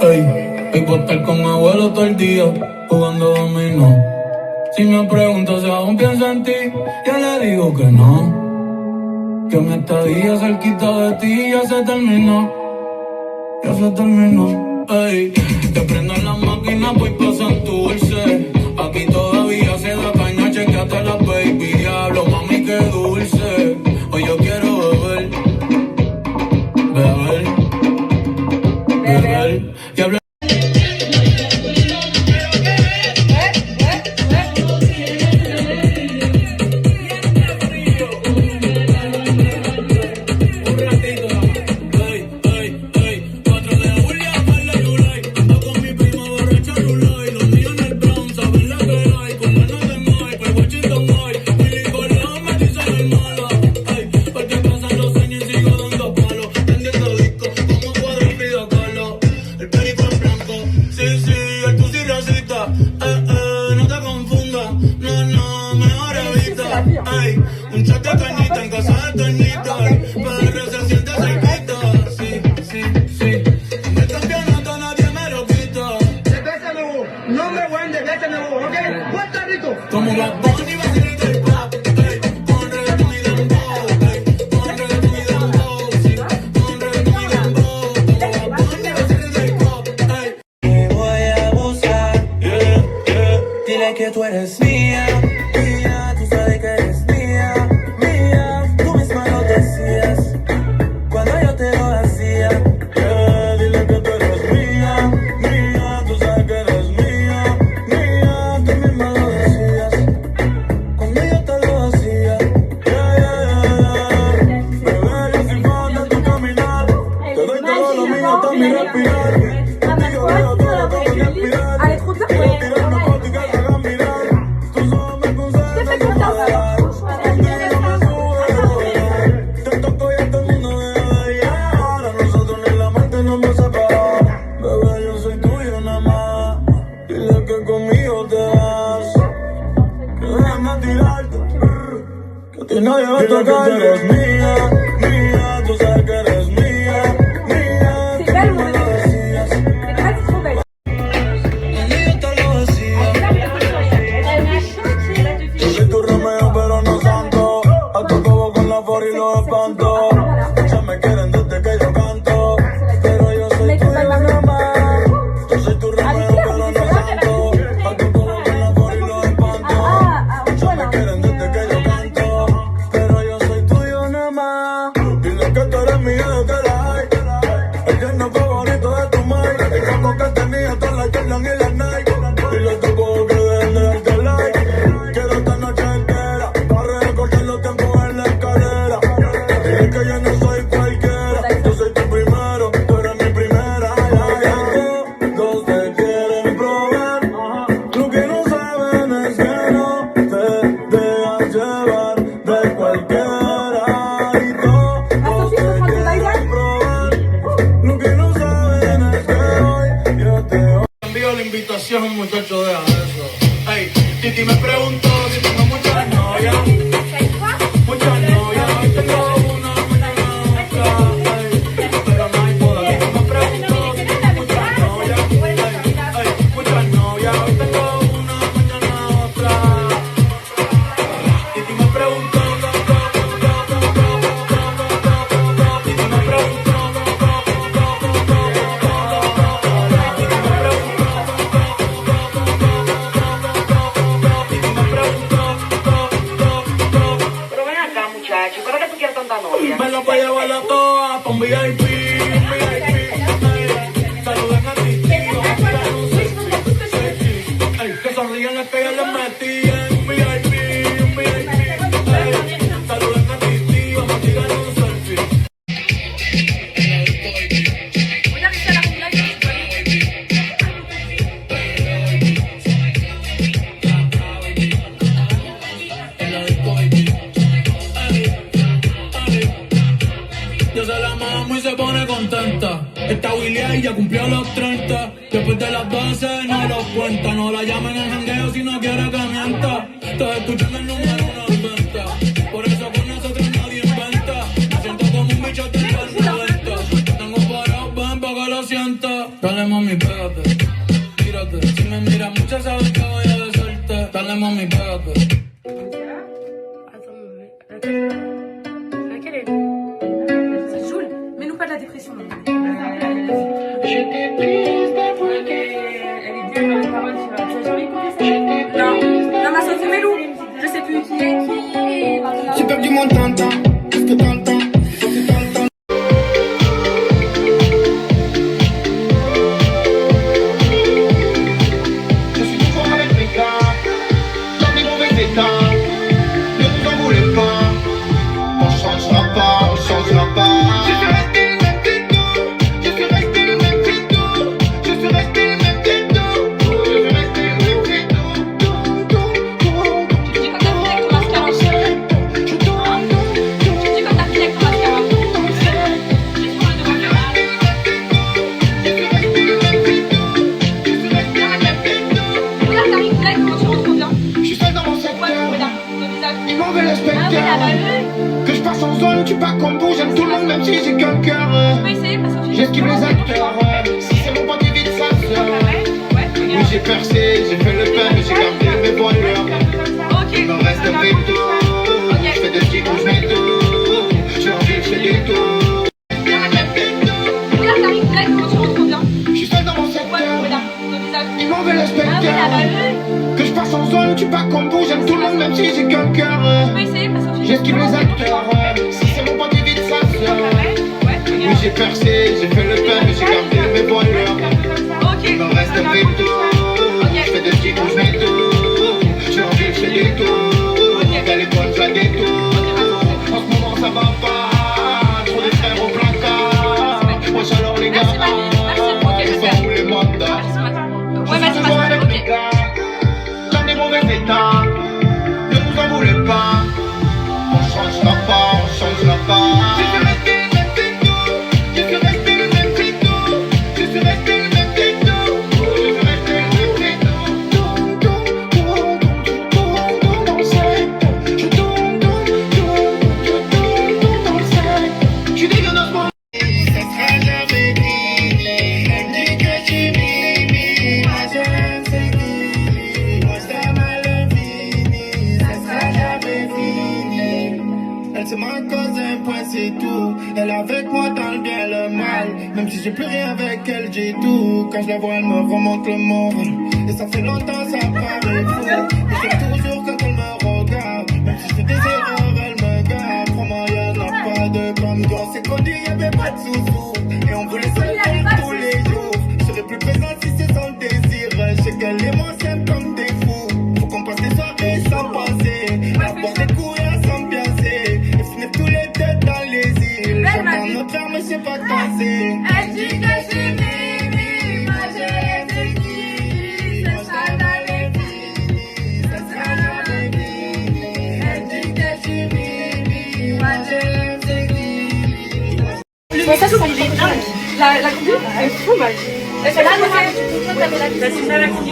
Ey, puedo estar con mi abuelo todo el día, jugando dominó. Si me preguntas si aún pienso en ti, yo le digo que no. Que mi estadía cerquita de ti ya se terminó. Ya se terminó. Ey, te prendo en la máquina, voy pa' Santurce. Aquí todavía se da caña, chequeate la baby. Diablo, mami, qué dulce. Hoy yo quiero beber, beber, beber. Y hablar. No te confundas, no, mejor evita. Ay, un chat de cañita en casa de Toñita. Pero se siente cerquita. Sí. En el campeonato nadie me lo quita. Debésame vos, nombre buen, debésame vos, ¿ok? Puerto Rico. Como la Bunny va a ser del pop. Con reggaetón y dembow. Con reggaetón y dembow. Con reggaetón y dembow. Como la Bunny va a ser del pop. Te voy a abusar. Dile que tú eres mía, mía, tú sabes que eres mía, mía, tú misma lo decías cuando yo te lo hacía. Dile que tú eres mía, mía, tú sabes que eres mía, mía, tú misma lo decías cuando yo te lo hacía. Bebé, yo sin falta tu caminar, te doy todo lo mío hasta mi respirar. Contigo veo todo lo que voy a aspirar. Quiero tirarme fotos y que te hagan mirar. Tus ojos me concentran como moderar. Contigo me sube. Te toco y a todo el mundo debe de llegar. Ahora nosotros ni la mente nos va a separar. Bebé, yo soy tuyo nada más. Dile que conmigo te vas. Que déjame tirarte. Que a ti nadie va a tocar. Dile que tú eres mía, mía. Tú sabes que eres mía, mía. Tú misma lo decías. Cuando yo te lo decía. Yo soy tu Romeo, pero no santo. A tu cobo con la for y los espanto. Ya me quieren desde que yo canto. Pero yo soy tuyo nada más. Yo soy tu Romeo, pero no santo. A tu cobo con la for y los espanto. Ya me quieren desde que yo canto. Pero yo soy tuyo nada más. Dile que tú eres mía desde la high. El tierno favorito de tu madre. El saco que tenía todas las Jordan y las Nike. Dile a tu cobo que dejen de darte like. Quiero esta noche entera para recortar los tiempos en la escalera. Dile que yo no soy cualquiera. Yo soy tu primero, tú eres mi primera. Todos te quieren probar. Lo que no saben es que no te dejas llevar de cualquiera. si es un muchacho, deja eso. Ey, Titi me preguntó si tengo muchas novias. Muchas novias, hoy tengo una, mañana otra. Ey, pero no hay boda. Titi me preguntó si tengo muchas novias. Ey, muchas novias, hoy tengo una, mañana otra. Titi me preguntó. Me lo voy a llevar a todas pa' un VIP, saluden a ti, que sonrían las que ya les metí en VIP, saluden a ti, vamos a tirar un selfie. Yo se la mamo y se pone contenta. Esta Willy ya cumplió los 30. Después de las 12 no los cuenta. No la llamen en jangueo si no quiere que mienta. Estoy escuchando el número 90. Por eso con nosotros nadie inventa. Me siento como un bicho de los 90. Tengo parado, ven pa' que lo sienta. Dale mami, pégate, tírate. Si me miras mucho sabes que voy a decirte. Dale mami, pégate. Laquelle est ça joue. Mets-nous pas de la dépression. Non. J'étais triste d'avoir Elle est bien dans les paroles. Tu as jamais écouté ça? Non, ma Sophie Melou. Je sais plus qui est. J'ai perdu mon temps, parce que dans le temps, c'est dans le temps. Je suis toujours avec mes gars, dans des mauvais états. Ne vous en voulez pas, on changera pas, on changera pas. Je suis resté le même têteau, je suis resté le même têteau, je suis resté le même têteau, je suis resté le même têteau. Tu dis quand t'as fini avec ton mascara. Tu dis quand t'as fini avec ton mascara. Juste pour le devant de la Regarde, t'arrives là, comment tu rentres bien. Je suis seul dans mon Ouais, secteur, regarde, ton visage. ils m'en veulent le Ah oui, la spectacle. balle. Que je passe en zone, tu pas comme vous, j'aime tout le monde même si j'ai qu'un cœur. Tu peux essayer parce que J'esquive les acteurs, si c'est mon pote vite sa sœur. Ouais, Oui regarde. j'ai percé, j'ai fait le pain, mais j'ai gardé mes voileurs. Ok. Il me reste un peu tout, je fais des petits coups, je mets tout. Je suis en ville, je fais des tours. Regarde, t'arrives là, comment tu rentres bien. Je suis seul dans mon Ouais, secteur, regarde, ton visage. ils m'en veulent le Ah oui, la spectacle. balle. Que je passe en zone, tu pas comme vous, j'aime tout le monde même si j'ai qu'un cœur. Tu peux essayer parce que J'esquive les acteurs, si c'est mon pote vite sa sœur. Ouais, Oui regarde. j'ai percé, j'ai fait le pain, mais j'ai gardé mes voileurs. Ok. Il me reste un peu tout, je fais des petits coups, je mets tout. Je suis en ville, je fais des tours. Elle est bonne, je la détourne. En ce moment ça va pas, trop des frères au placard. Wesh alors les gars, Merci, mamie. Merci. Ok, je ils sais. sont où les mandats? Ouais, Je vas-y, suis toujours vas-y. avec mes Ok. gars, dans des mauvais états. Ne vous en voulez pas, on changera pas, on changera pas. Je suis resté le même têteau, je suis resté le même têteau, je suis resté le même têteau, je suis resté le même têteau. Dans le secteur, je tourne dans le secteur. Je suis dégueulasse moi. Ça sera jamais fini, elle me dit que tu m'aimes, moi j'aime c'est fini, moi ça mal fini, ça sera jamais fini. Elle c'est ma cause, un point c'est tout, elle est avec moi dans le bien le mal, même si j'ai plus rien avec elle j'ai tout, quand je la vois elle me remonte le moral, et ça fait longtemps ça paraît fou, mais c'est toujours quand elle me regarde, même si je fais des erreurs elle me garde, crois-moi y'en a pas de comme toi, c'est connu y'avait pas de sous-sous, et on voulait se faire tous les jours, je serais plus présent si c'est son désir, je sais qu'elle et moi s'aiment comme des fous, faut qu'on passe des soirées sans penser, à boire des coups et à s'ambiancer, et finir tous les deux dans les îles, j'entends notre frère mais je sais pas danser. Elle dit que je suis Mimi, moi je l'ai fini, ça sera jamais fini, ça sera jamais fini. Elle dit que je suis Mimi, moi je l'ai fini. Bon, ça, c'est La combi, c'est fou, ma vie. Et c'est là, tu t'avais la combi. C'est la combi.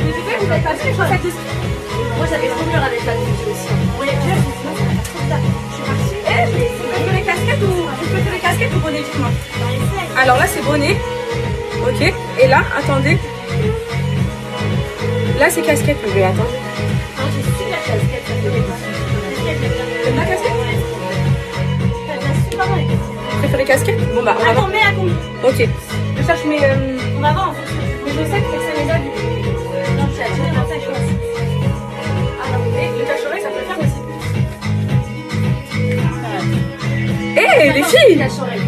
Mais tu sais, vous avez pas vu les chaussettes aussi. Moi, j'avais trop peur avec la combi aussi. Oui, je suis partie. Tu préfères les casquettes ou bonnet, dis-moi. Alors là, c'est bonnet. Ok. Et là, attendez. Là, c'est casquette, bébé. Attends. Non, j'ai su la casquette. T'aimes la casquette? Tu préfères les casquettes? Bon, bah, on va voir. Mets la combi. Ok. Je cherche mes. On va voir en fait. Mes chaussettes, c'est mes habits. Non, j'ai attiré dans ta chose. Ah non, mais le cache-oreille, ça peut le faire aussi. Hé, les filles!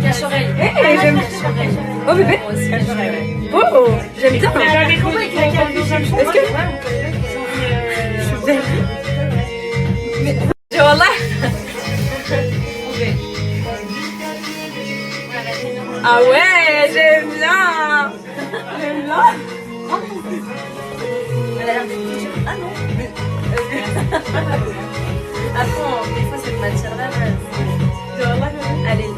Cache-oreille. Hé, j'aime. Oh, bébé? Oh, j'aime bien. Est-ce que. Je suis belle. Mais. Wallah. Ah ouais, j'aime bien. J'aime bien. Elle a l'air d'être. Ah non. Attends, des fois cette matière-là, elle est. Ouais.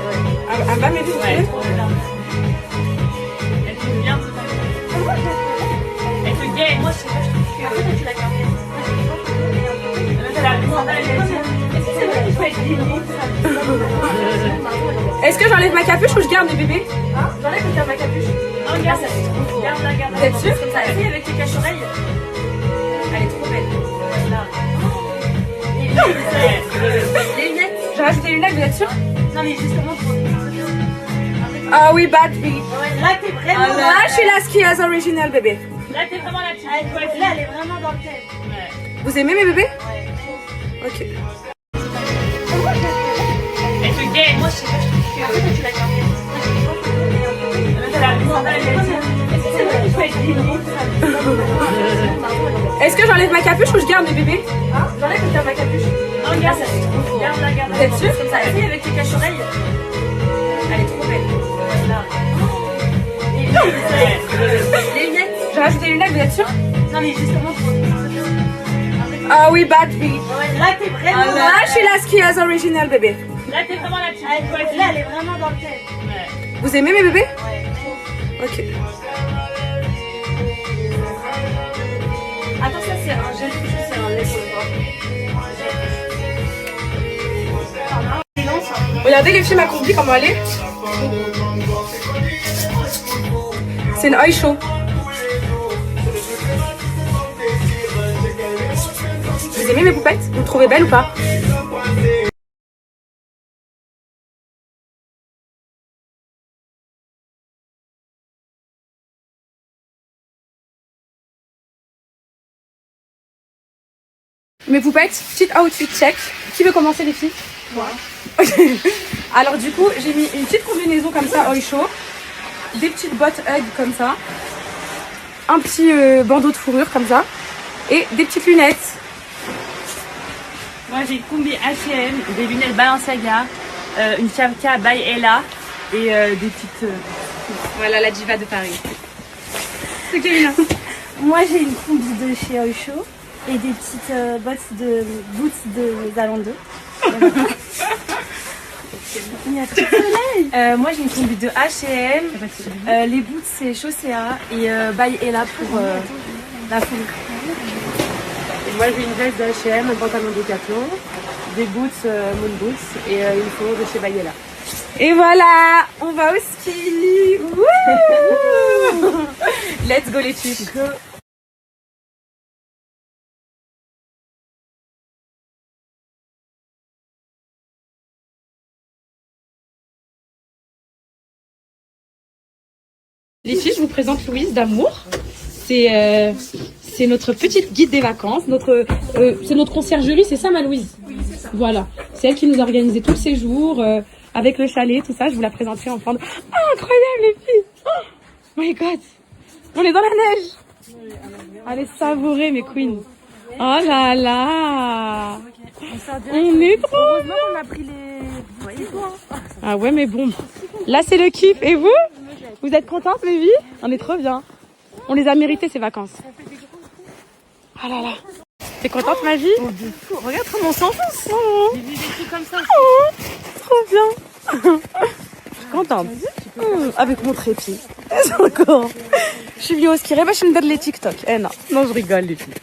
Elle va m'étouffer. Elle te bien. Elle te gagne. Moi, je sais pas, je trouve que. Après, tu la gardes. Est-ce que j'enlève ma capuche ou je garde mes bébés? J'enlève ou je garde ma capuche? Non, garde ça, c'est trop beau. Garde. Vous êtes sûre? Comme ça, essaye avec les cache-oreilles. Elle est trop belle. Les lunettes. J'ai rajouté les lunettes, vous êtes sûre? Non, mais justement pour. Ah oui, bad beat. Là, t'es vraiment. Là, je suis la skieuse originale, bébé. Là, t'es vraiment la petite. Là, elle est vraiment dans le thème. Vous aimez mes bébés? Ouais. Ok. Elle te gagne. Moi, je sais pas, je trouve que. Après, tu la gardes. Est-ce que j'enlève ma capuche ou je garde mes bébés? J'enlève ou je garde ma capuche? Non, garde ça, c'est trop beau. Garde. Vous êtes sûre? Comme ça, essaye avec les cache-oreilles. Elle est trop belle. Les lunettes. J'ai rajouté les lunettes, vous êtes sûre? Non, mais justement pour. Ah oui, bad beat. Là, t'es vraiment. Là, je suis la skieuse originale, bébé. Là, t'es vraiment la petite. Là, elle est vraiment dans le thème. Vous aimez mes bébés? Ouais. Ok. Attends, ça, c'est un gel touche, c'est un lait sur le bras. Regardez les filles, ma combi, comment elle est. C'est une eye show. Vous aimez mes poupettes? Vous me trouvez belle ou pas? Mes poupettes, petite outfit check. Qui veut commencer, les filles? Moi. Alors du coup, j'ai mis une petite combinaison comme ça, eye show. Des petites bottes Hug comme ça. Un petit bandeau de fourrure comme ça. Et des petites lunettes. Moi, j'ai une combi H&M, des lunettes Balenciaga, une chapka by Ella et des petites. Voilà la diva de Paris. C'est Kevin. Moi j'ai une combi de chez Oysho et des petites boots de Zalando. Il y a trop de soleil. Moi, j'ai une combi de H&M, les boots c'est Chaussea et by Ella pour la fourrure. Moi j'ai une veste de H&M, un pantalon Decathlon, des boots Moon Boots et une fourrure de chez Bayela. Et voilà, on va au ski. Wouh. Let's go les filles. Les filles, je vous présente Louise d'Amour. C'est notre petite guide des vacances. C'est notre conciergerie, c'est ça ma Louise? Oui, c'est ça. Voilà. C'est elle qui nous a organisé tout le séjour, avec le chalet, tout ça. Je vous la présenterai en fin de... Ah, incroyable les filles! Oh my god! On est dans la neige! Allez savourer mes queens. Oh là là! On est trop bien! On a pris les. Ah ouais mais bon. Là c'est le kiff. Et vous? Vous êtes contentes mes vies? On est trop bien. On les a méritées ces vacances. Ah là là. T'es contente, ma vie? Oh, de fou. Regarde comment on s'enfonce. Oh. J'ai vu des trucs comme ça. Oh, trop bien. Je suis contente. Avec mon trépied. Encore. Je suis venue au ski. Bah, je me donne les TikTok. Eh non, non, je rigole, les filles.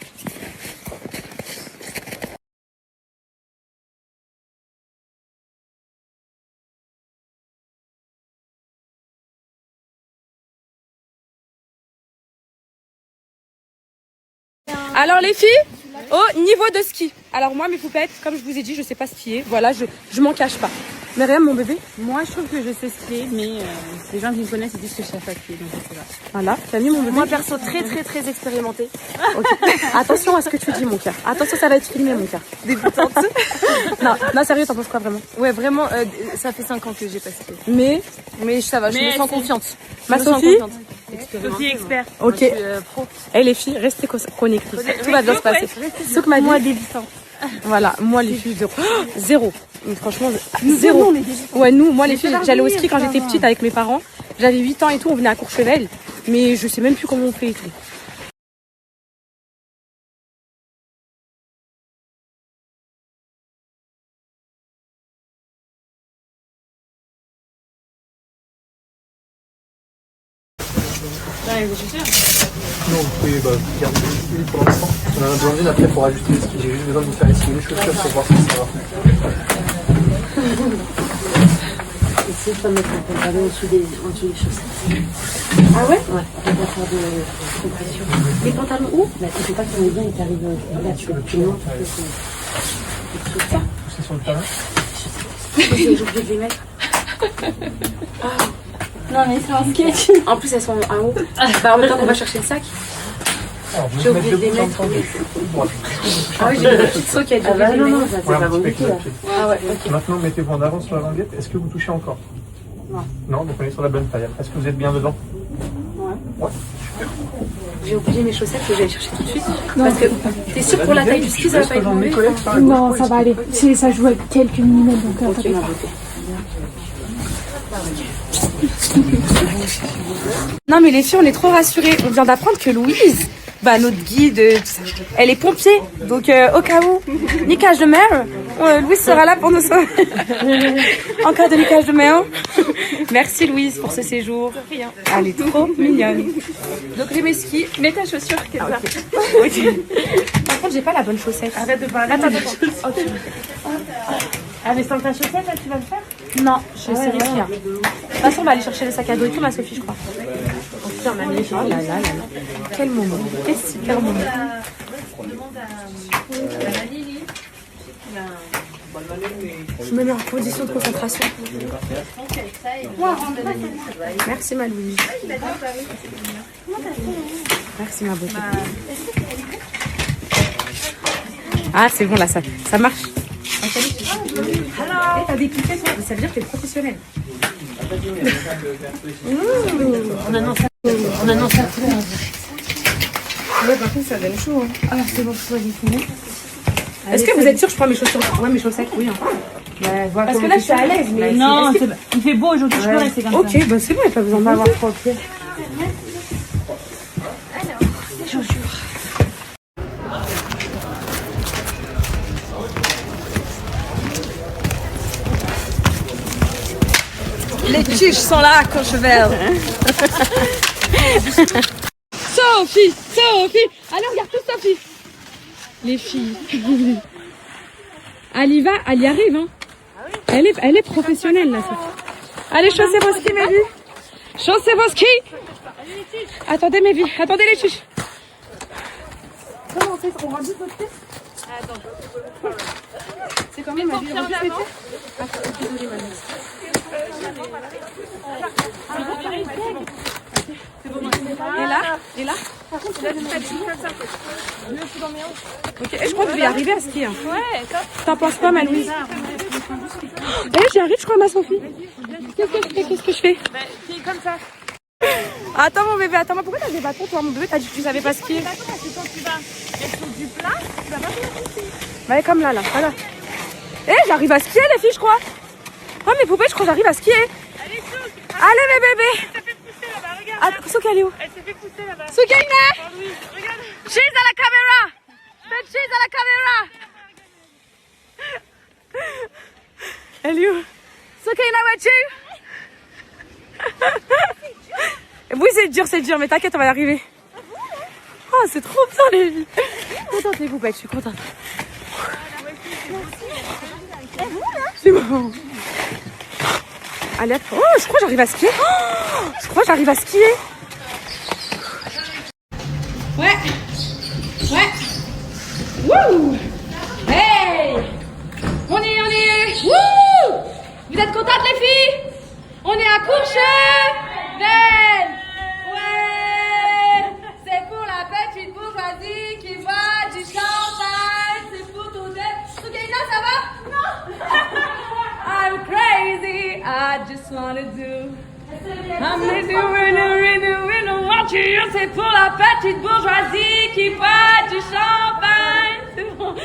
Alors les filles, au niveau de ski. Alors moi mes poupettes, comme je vous ai dit, je sais pas skier. Voilà, je m'en cache pas. Myriam, mon bébé. Moi, je trouve que je sais skier, mais les gens qui me connaissent, ils disent que je sais pas skier, donc je sais pas. Voilà, t'as mis mon bébé. Moi perso très expérimenté. Okay. Attention à ce que tu dis, mon cœur. Attention, ça va être filmé, mon cœur. Dégoûtante. non, sérieux, t'en penses quoi vraiment? Ouais, vraiment, ça fait 5 ans que j'ai pas skié. Mais ça va, je me sens confiante. Ma Sophie? Sophie expert. Ok. Moi, je suis, pro. Eh les filles, restez connectées. Tout va bien se passer. Ce que m'a dit. Moi, débutante. Voilà, moi les filles, zéro. Franchement, zéro. Ouais, moi les filles, j'allais au ski quand j'étais petite avec mes parents. J'avais 8 ans et tout, on venait à Courchevel. Mais je sais même plus comment on fait et tout. Non, vous pouvez garder les pour l'instant. On a un blondine après pour ajuster les skis. J'ai juste besoin de vous faire essayer les chaussures pour voir si ça va. Essaye de pas mettre un pantalon en dessous des chaussettes. Ah ouais? Ouais, on va faire de compression. Les pantalons hauts, bah, il faut pas qu'ils aient bien et qu'ils arrivent là, tu fais des pilements, tu fais ça. Pousser sur le talon. J'ai oublié de les mettre. Non, mais c'est un sketch. En plus, elles sont en haut. Bah, en même temps qu'on va chercher le sac. Alors, vous J'ai mettre oublié de les debout mettre. dans le temps. Ah oui, j'ai une petite saut qui a dû Ah bah oublier de non, les non, mettre. ça c'est Voilà, pas un petit peu bon avec du le tout pied. Ah ouais, ok. Maintenant, mettez-vous en avant sur la languette. Est-ce que vous touchez encore? Non. Non, donc on est sur la bonne taille. Est-ce que vous êtes bien dedans? Ouais. J'ai oublié mes chaussettes que j'allais chercher tout de suite. Parce que t'es sûr pour la taille du ski, ça va pas être mauvais? Non, ça va aller. Ça joue avec quelques millimètres, donc Ok, ma beauté. Non mais les filles, on est trop rassurées. On vient d'apprendre que Louise, bah notre guide, tout ça, elle est pompier. Donc au cas où, niquage de mer, Louise sera là pour nous sauver. En cas de niquage de mer. Merci Louise pour ce séjour. Elle est trop mignonne. Donc j'ai mes skis. Mets ta chaussure, Kenza. Par contre, j'ai pas la bonne chaussette. Arrête de parler. Attends. Ah, mais sans ta chaussette, là, tu vas le faire? Non, je sais rien. De toute façon, on va aller chercher le sac à dos et tout, ma Sophie, je crois. Oh putain, ma mère, oh là là là là. Quel moment. Quel super moment. Je me mets en position de concentration. Merci ma Louise. Merci ma beauté. Ah, c'est bon là, ça marche. Hey, t'as des cliquets, ça veut dire que t'es professionnel. On annonce ça. Ouais, par contre, ça donne chaud. Hein. Ah, c'est bon, soyez finis. Est-ce que vous êtes sûr que je prends mes chaussures? Ouais, mes chaussettes, oui. Hein. Parce que là, je suis à l'aise. Mais Non, il fait beau aujourd'hui, je peux rester comme ça. Ok, bah c'est bon, il n'y a pas besoin d'avoir trop au pied. Les chiches sont là à Courchevel. Sophie. Allez, regarde tout Sophie. Les filles. Elle y va, elle y arrive. Hein. Elle est professionnelle là, Sophie. Allez, chaussez vos skis, mes vies. Chaussez vos skis. Attendez, mes vies. Attendez, les chiches. Comment on fait? On rend juste notre tête? Attends. C'est combien, ma vie? On rend juste les têtes? Ah, désolée, ma vie. Et là Par contre, là, ok, et je crois que je vais arriver à skier. Hein. Ouais, t'en penses quoi, ma Louise? J'y arrive, je crois, ma Sophie. Qu'est-ce que je fais? Comme ça. Attends, mon bébé, attends, pourquoi t'as des bâtons, toi, mon bébé? T'as dit que tu savais pas skier. Parce que quand tu vas être sur du plat, tu vas pas pouvoir skier. Bah, comme là, voilà. J'arrive à skier, les filles, je crois. Oh, mes poupées, je crois que j'arrive à skier. Allez, Souk. Allez, mes bébés. Elle s'est fait pousser là-bas, regarde. Ah, Souk, elle est où? Elle s'est fait pousser là-bas. Souk, elle est là. Regarde. She's à la caméra. Faites cheese à la caméra. Elle est où? Sokaina Mathieu. Oui, c'est dur, mais t'inquiète, on va y arriver. Oh, c'est trop bien les filles. Contente les poupettes, je suis contente. C'est bon. Allez, oh, je crois que j'arrive à skier. Oh, je crois que j'arrive à skier. Ouais. Wouh. Hey. On est. Wouh. Vous êtes contentes les filles? On est à Courchevel. Ouais. C'est pour la petite bourgeoisie qui boit du champagne. C'est pour tout être. Soukaina, ça va? Non. I'm crazy. I just wanna do. I'm really what you. C'est pour la petite bourgeoisie qui boit du champagne. C'est bon.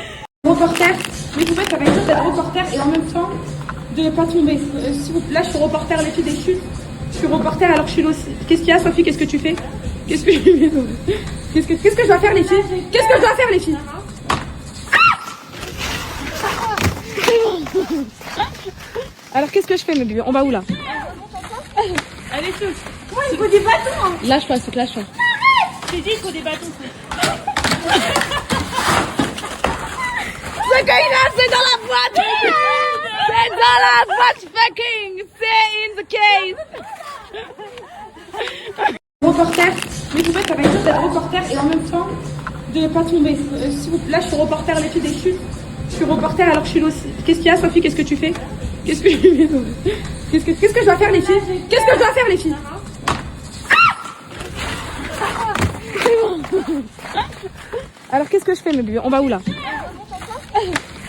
Reporter. Mais vous faites, ça va être d'être reporter et en même temps de ne pas tomber. Là, je suis reporter les filles des chutes. Je suis reporter alors que je suis là aussi. Qu'est-ce qu'il y a, Sophie? Qu'est-ce que tu fais? Qu'est-ce que je dois faire les filles? Qu'est-ce que je dois faire les filles? Alors qu'est-ce que je fais mes bébés? On va où là? Allez, souffle. Moi, il faut des bâtons. Lâche-toi, lâche-toi. J'ai dit, il faut des bâtons. Sokaina, c'est dans la boîte! C'est dans la boîte fucking! C'est in the case! Reporter. Mais vous faites, ça va être d'être reporter et en même temps de ne pas tomber. Là, je suis reporter les filles des chutes. Je suis reporter alors que je suis là aussi. Qu'est-ce qu'il y a, Sophie? Qu'est-ce que tu fais? Qu'est-ce que je dois faire les filles? Qu'est-ce que je dois faire les filles? Alors qu'est-ce que je fais mes bébés? On va où là?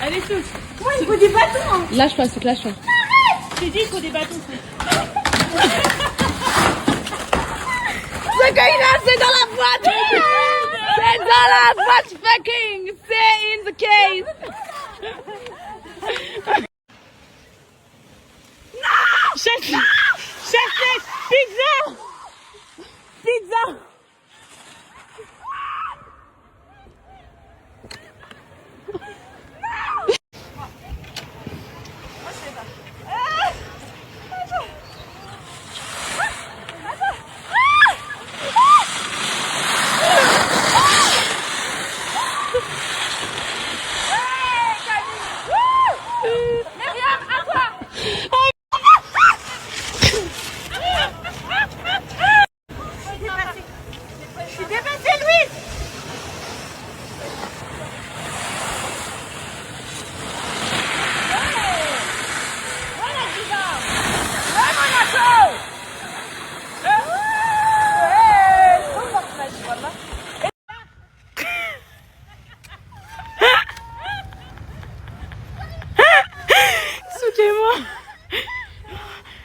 Allez, souffle. Moi, il faut des bâtons. Lâche-toi, lâche-toi. J'ai dit, il faut des bâtons. Sokaina, c'est dans la boîte! C'est dans la boîte fucking! C'est in the case! Chef, pizza.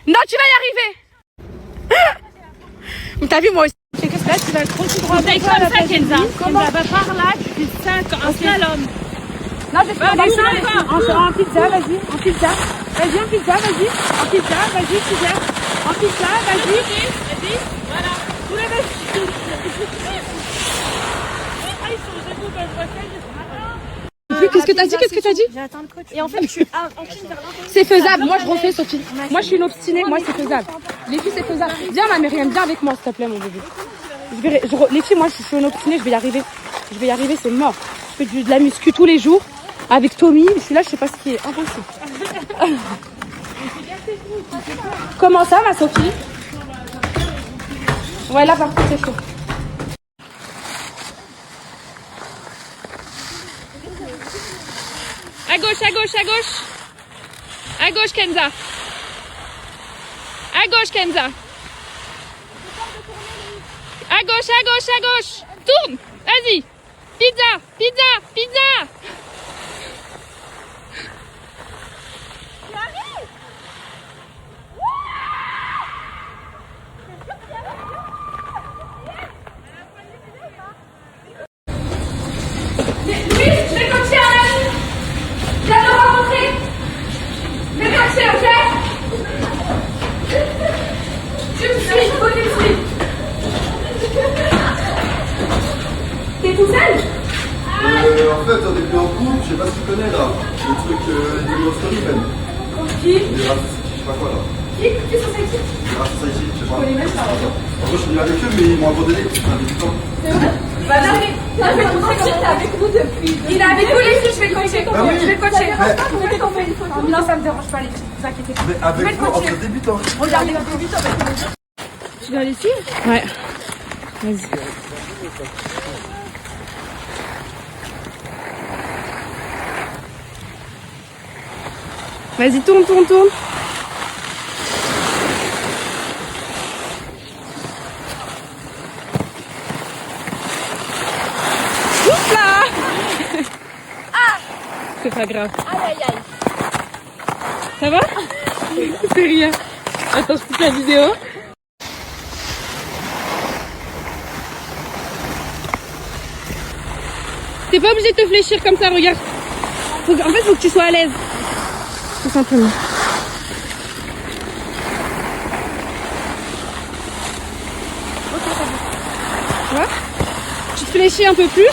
Non, tu vas y arriver. T'as vu moi aussi. Qu'est-ce que là, tu vas trop tout droit. Comme ça, Kenza. Comment? Va par là, tu fais 5 en slalom. Non, je fais pas en pizza, vas-y. En pizza, vas-y. En pizza, vas-y, tu gères. En pizza, vas-y. Vas-y, voilà. Tous les mecs. Ah, ils sont debout, ben, je vois ça, Qu'est-ce que t'as dit? J'attends le coach. Et en fait, je suis C'est faisable, moi je refais Sophie. Moi je suis une obstinée, moi c'est faisable. Les filles c'est faisable. Viens ma Myriam, viens avec moi s'il te plaît mon bébé. Les filles, moi je suis une obstinée, je vais y arriver, c'est mort. Je fais de la muscu tous les jours avec Tommy, je suis là, je sais pas ce qui est impossible. Comment ça ma Sophie? Ouais là par contre c'est chaud. À gauche, à gauche, à gauche. À gauche, Kenza. À gauche, Kenza. À gauche, à gauche, à gauche. Tourne. Vas-y. Pizza, pizza, pizza. T'es tout seul? En fait, on est venu en groupe, je sais pas si tu connais là, le truc des Story même. Qui? Les racistes, je sais pas quoi là. Qui sont ces qui? Les racistes haïtiens, je sais pas. Je connais même pas. En gros, je suis venu avec eux, mais ils m'ont abandonné, c'est un débutant. C'est vrai? Bah non, mais je vais te montrer comment t'es avec nous depuis. Il est avec nous les filles, je vais le coacher. Ah oui. Je vais le coacher. Mais- Vous mettez qu'on fait une photo. Non, ça me dérange pas les filles, vous inquiétez pas. Mais avec nous, entre débutants. Regardez les débutants. Tu dois aller ici? Ouais. Vas-y. Vas-y, tourne, tourne, tourne. Oups là. Ah! C'est pas grave. Aïe aïe aïe. Ça va? C'est rien. Attends, je coupe la vidéo. T'es pas obligé de te fléchir comme ça, regarde. En fait, faut que tu sois à l'aise. Tout simplement. Tu vois? Tu te fléchis un peu plus.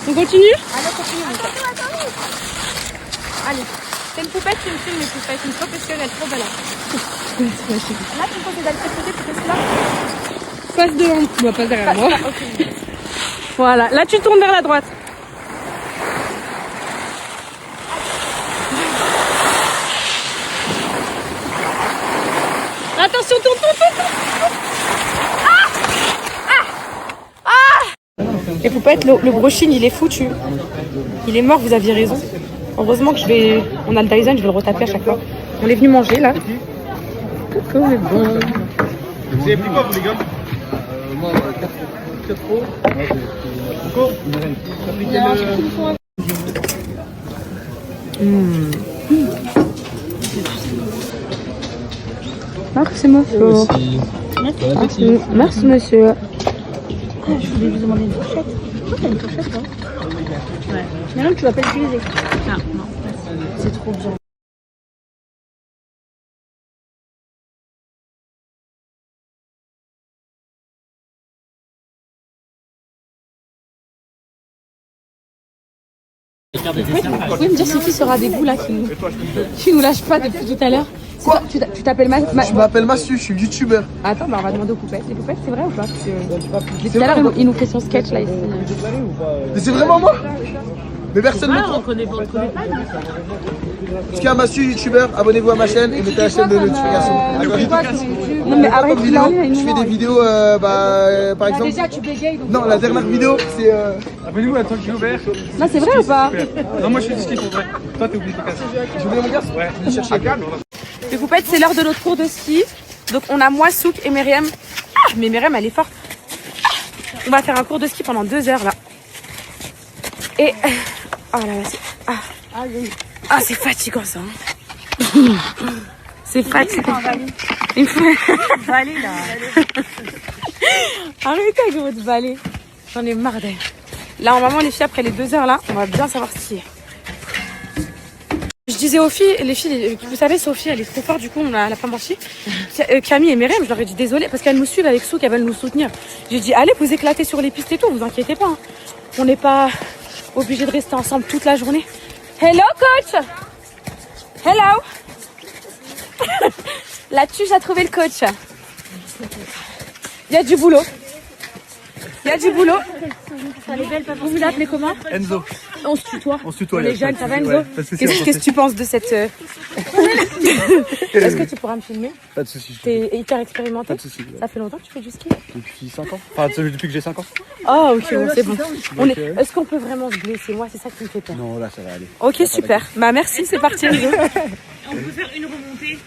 On continue? Allez, continue. Attendez. Allez. C'est une poupette, tu me filmes les poupettes. Une professionnelle, trop belle. Là, tu me conseilles d'aller de côté pour que là. Passe devant, bah, passe derrière moi. Ok. Voilà, là tu tournes vers la droite. Attention, tourne. Les poupettes, le brochine, il est foutu. Il est mort, vous aviez raison. Heureusement que on a le Dyson, je vais le retaper à chaque fois. On est venu manger là. Coucou, mais bon. Vous avez pris quoi, vous les gars? Moi, 4 euros. Coco? Merci monsieur. Merci monsieur. Ah, je voulais vous demander une fourchette. Pourquoi t'as une fourchette, toi? Ouais. Mais non, tu vas pas l'utiliser. Ah non, C'est trop bien. Vous pouvez me dire c'est qui ce rendez-vous là qui nous lâche pas depuis tout à l'heure? Quoi? Tu t'appelles Je m'appelle Massu, je suis youtubeur. Attends, bah on va demander aux poupettes. Les poupettes, c'est vrai ou pas? Parce que tout à l'heure, il nous fait son sketch là ici. Mais c'est vraiment moi? Mais personne ne croit. Parce qu'il y a Massu, youtubeur, abonnez-vous à ma chaîne et mettez la chaîne de notification. Non mais arrête de parler, je fais des vidéos, par exemple. déjà tu bégayes donc. Non, la dernière vidéo, c'est. Abonnez-vous à toi qui est ouvert. Non, c'est vrai ou pas? Non, moi je fais du ski pour vrai. Toi, t'es oublié tes casses. J'ai oublié mon gars? Ouais. Je vais chercher. Les poupettes, c'est l'heure de notre cours de ski. Donc on a moi, Souk et Myriam. Ah, mais Myriam, elle est forte. On va faire un cours de ski pendant 2 heures là. Et. Oh là là, c'est fatigant ça. Hein. C'est fatigant. Il faut... Balai, là. Arrêtez avec votre balai. J'en ai marre d'elle. Là, en maman, les filles, après les 2 heures là, on va bien savoir skier. Je disais aux filles, les filles, vous savez, Sophie, elle est trop forte, du coup, on l'a pas menti. Camille et Myriam, je leur ai dit désolé, parce qu'elles nous suivent avec Souk, elles veulent nous soutenir. J'ai dit, allez, vous éclatez sur les pistes et tout, vous inquiétez pas. Hein. On n'est pas obligés de rester ensemble toute la journée. Hello, coach! Hello! Là-dessus, j'ai trouvé le coach. Il y a du boulot. Il y a du boulot. Vous vous appelez comment? Enzo. On se tutoie. On se tutoie. On est jeunes, ça va Enzo? Ouais, pas de souci, Qu'est-ce que tu penses de cette... Est-ce que tu pourras me filmer? Pas de soucis. T'es hyper expérimenté. Pas de soucis. Ça fait longtemps que tu fais du ski? Depuis 5 ans. Enfin, depuis que j'ai 5 ans. Oh ok, bon, c'est bon. Est-ce qu'on peut vraiment se blesser? Moi, c'est ça qui me fait peur. Non, là, ça va aller. Ok, super. Bah merci, c'est parti Enzo. On peut faire une remontée.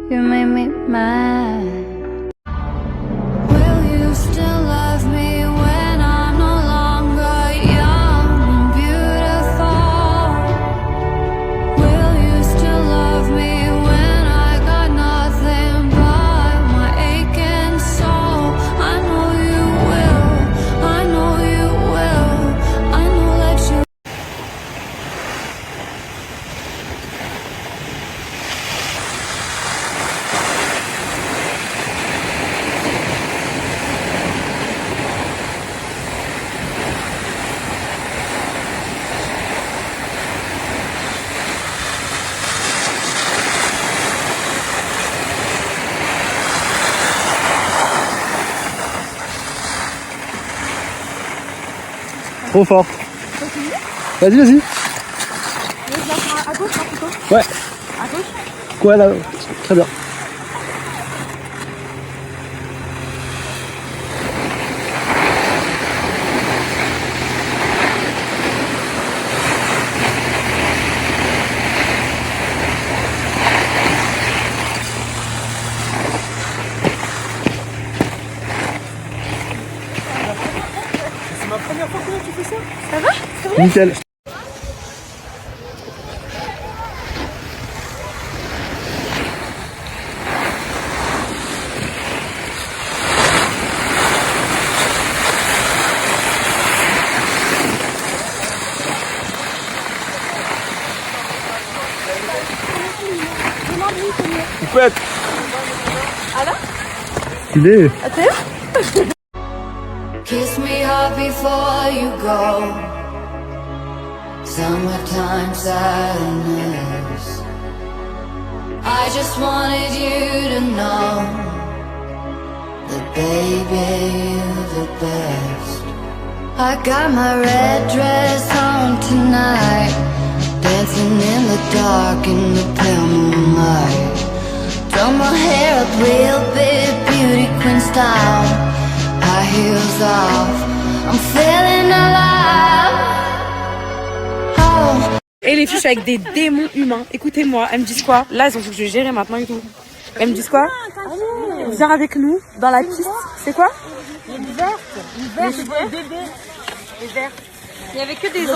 You made me mad. Will you still love me when I'm no longer young and beautiful? Will you still love me when I got nothing but my aching soul? I know you will, I know you will, I know that you. Trop fort. Vas-y, vas-y. À gauche, hein, plutôt. Ouais. À gauche. Ouais, là. Très bien. C'est ma première fois que tu fais ça. Ça va? C'est vrai? Nickel. Coupette. Ah là? Stylé. Attends. Kiss me hard before you go. Summertime sadness. I just wanted you to know that baby you're the best. I got my red dress on tonight, dancing in the dark in the pale moonlight. Done my hair up real big, beauty queen style. High heels off, I'm feeling alive. Oh. Et les filles, je suis avec des démons humains. Écoutez-moi, elles me disent quoi? Là, elles ont vu que je vais gérer maintenant et tout. Elles me disent quoi? Viens avec nous dans la piste. C'est quoi? Une verte. Une verte, c'est pour les bébés. Les vertes. Il y avait que des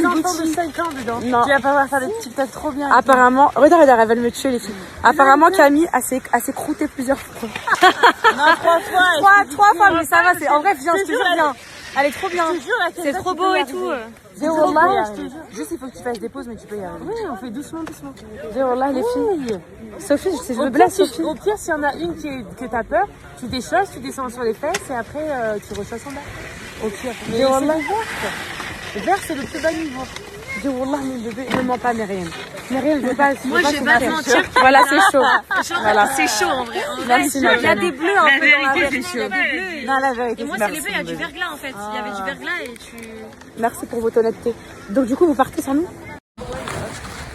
enfants de 5 ans dedans. Non. Tu vas pas voir faire des TikTok trop bien. Apparemment, regarde, elles veulent me tuer les filles. Apparemment, Camille a s'est croûtée plusieurs fois. Non, 3 fois. Trois fois, mais ça va, c'est en vrai, viens, je te jure, viens. Elle est trop bien. C'est trop beau et tout. Wallah, juste il faut que tu fasses des pauses, mais tu peux y arriver. Oui, on fait doucement. Wallah, les filles. Sophie, je me blesse, Sophie. Au pire, s'il y en a une que t'as peur, tu déchausses, tu descends sur les fesses et après tu rechausses en bas. Au pire. Mais c'est le vert. Le vert, c'est le plus bas niveau. Wallah, mon bébé, ne mens pas, Myriam. Myriam, je veux pas. Moi, je vais pas te mentir. Voilà, c'est chaud. Voilà. C'est chaud en vrai. Merci, Il y a Myriam. des bleus un peu dans la vérité. c'est chaud. Non, la vérité. Et moi, c'est les bleus, il y a du verglas en fait. Il y avait du verglas et tu. Merci pour votre honnêteté. Donc, du coup, vous partez sans nous?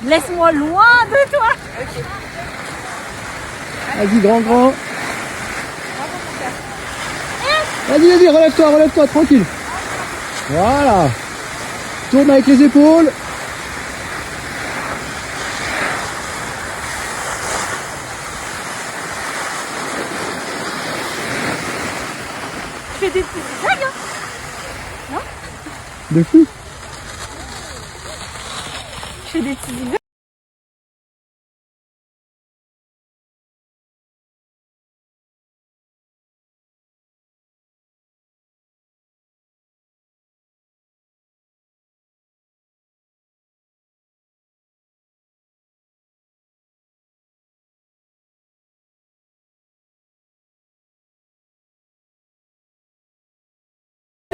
Laisse-moi loin de toi. Vas-y, grand. Vas-y, relève-toi, tranquille. Voilà. Tourne avec les épaules. Tu fais des petites blagues, hein? Non? De fou. Je fais des petites blagues.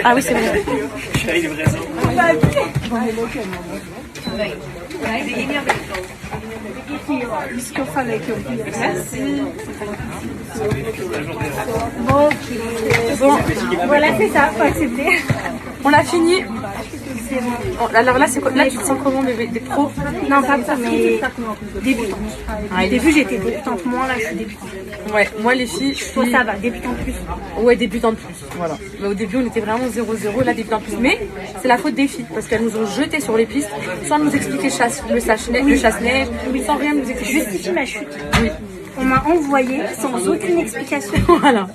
Ah oui, c'est vrai. Bon, voilà, c'est ça, faut accepter. On a fini. Alors là, c'est quoi? Là, tu te sens comment, bébé? Des pros? Non, pas ça, mais débutante. Au début, j'étais débutante moins, là, je suis débutante. Ouais, moi, les filles, Toi, ça va, débutante plus. Ouais, débutante plus. Voilà. Mais au début, on était vraiment 0-0, là, débutante plus. Mais c'est la faute des filles, parce qu'elles nous ont jetés sur les pistes sans nous expliquer le chasse-neige, sans rien nous expliquer. Justifie ma chute. Oui. On m'a envoyé sans aucune explication. Voilà.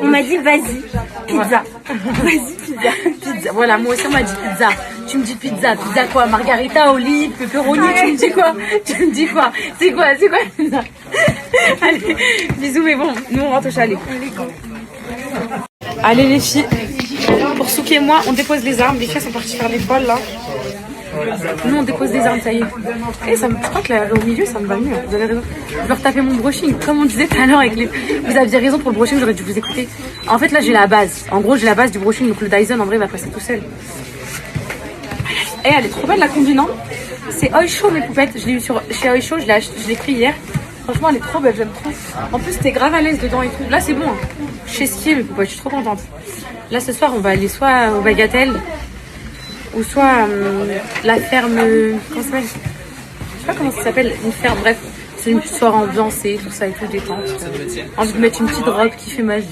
On m'a dit vas-y, pizza. Vas-y, pizza. Voilà, moi aussi on m'a dit pizza. Tu me dis pizza quoi? Margarita, olive, pepperoni, tu me dis quoi? C'est quoi pizza? Allez, bisous, mais bon, nous on rentre au chalet. Allez les filles, pour Souk et moi, on dépose les armes. Les filles sont parties faire les folles là. Nous on dépose des armes, ça y est. Et ça je crois que là, au milieu ça me va mieux. Vous avez raison. Je vais retaper mon brushing. Comme on disait tout à l'heure avec les. Vous aviez raison pour le brushing, j'aurais dû vous écouter. En fait là j'ai la base. En gros j'ai la base du brushing, donc le Dyson en vrai il va passer tout seul. Et elle est trop belle la combi, non? C'est Oysho mes poupettes. Je l'ai eu chez Oysho, je l'ai pris hier. Franchement elle est trop belle, j'aime trop. En plus t'es grave à l'aise dedans et tout. Là c'est bon. Hein. Chez Skier mes poupettes, je suis trop contente. Là ce soir on va aller soit au Bagatelle ou soit la ferme, comment ça s'appelle? Je sais pas comment ça s'appelle, une ferme, bref, c'est une petite soirée ambiancée, tout ça et tout, détente. Envie de mettre une petite robe qui fait ma vie,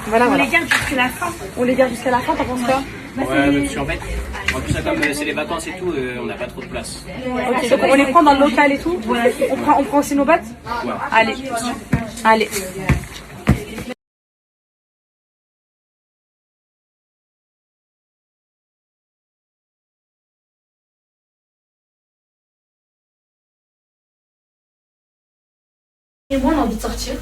voilà. On les garde jusqu'à la fin. On les garde jusqu'à la fin, t'en penses quoi? Ouais, mais puis en fait, en plus, ça, comme c'est les vacances et tout, on n'a pas trop de place. Ok, donc on les prend dans le local et tout. On prend aussi nos bottes. Ouais. Allez. Et moi, on a envie de sortir.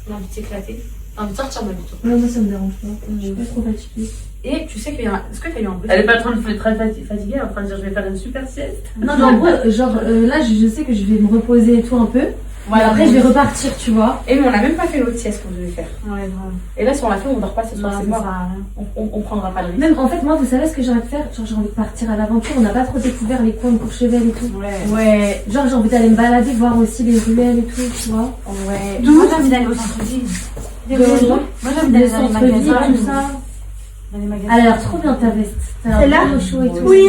On a envie de s'éclater. On a envie de sortir de l'habitude. Non, moi ça me dérange pas. Je suis pas trop fatiguée. Et tu sais qu'il y a un... Est-ce que tu as eu un bruit? Elle est pas en train de être très fatiguée, elle est en train de dire je vais faire une super sieste. Non, mais en gros, genre là, je sais que je vais me reposer et tout un peu. Voilà, mais après, je vais repartir, tu vois. Et mais on n'a même pas fait l'autre sieste qu'on devait faire. Ouais, grave. Et là, si on l'a fait, on dort pas ce soir, Non, c'est ça mort. sert à rien. On prendra pas le risque. Même en fait, moi, vous savez ce que j'ai envie de faire? Genre, j'ai envie de partir à l'aventure. On n'a pas trop découvert les coins de Courchevel et tout. Ouais. Genre, j'ai envie d'aller me balader, voir aussi les ruelles et tout, tu vois. Ouais. Moi j'ai envie d'aller au centre-ville. Moi, j'ai envie d'aller dans les centre-ville, magasins. tout ça. Dans les magasins. Elle a l'air trop bien ta veste. Celle-là chaud et tout. Oui.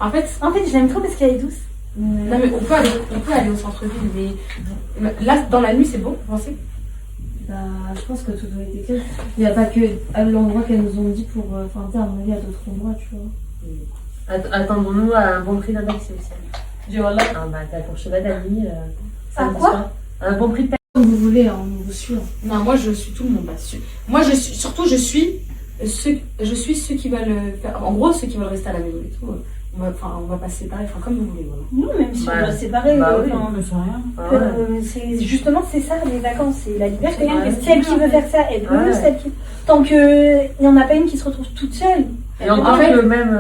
En fait, je l'aime trop parce qu'elle est douce. non, mais on peut aller au centre-ville, mais là, dans la nuit, c'est bon, vous pensez? Bah, je pense que tout doit être clair. Il n'y a pas que à l'endroit qu'elles nous ont dit pour. Enfin, à mon avis, à d'autres endroits, tu vois. Attendons-nous à un bon prix d'un taxi aussi. Du voilà. Ah bah, t'as pour cheval d'amis. À quoi? Un bon prix de taxi. Comme vous voulez, on vous suit. Non, moi, je suis tout le monde. Moi, je suis ceux qui veulent faire. En gros, ceux qui veulent rester à la maison et tout. On va pas se séparer, comme vous voulez. Voilà. Non, même si on doit se séparer, oui. non, mais c'est rien. c'est justement c'est ça les vacances, c'est la liberté. Ouais. Celle qui veut faire ça, elle peut. Ouais. Celle qui... Tant que il n'y en a pas une qui se retrouve toute seule. Et encore En fait, le même.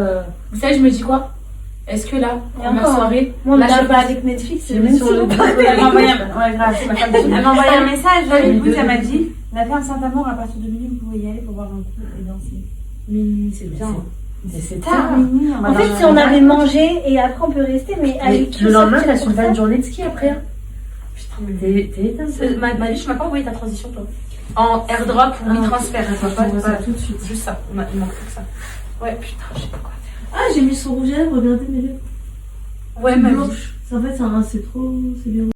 Vous savez, je me dis quoi? Est-ce que là, Et première encore, soirée, moi, on là, n'a je pas avec Netflix, J'ai même mis si sur le on dos. parle. Elle m'a envoyé elle m'a envoyé un message. Elle m'a dit la ferme Saint-Amour, à partir de minuit, vous pouvez y aller pour voir un coup et danser. Minuit, c'est bien. C'est Tard, minuit. En fait, si on avait mangé et après on peut rester, mais avec le lendemain, t'as sur une journée de ski après. Hein. Putain, mais T'es éteinte. Marie, tu m'as pas envoyé ta transition, toi? En airdrop ou mi-transfert, Ça tout de suite. juste ça. Il manque que ça. Ouais, putain, je sais pas quoi faire. Ah, j'ai mis son rouge à lèvres, regardez mes lèvres. Ouais, ma vie. Blanche. En fait, c'est trop. C'est bien.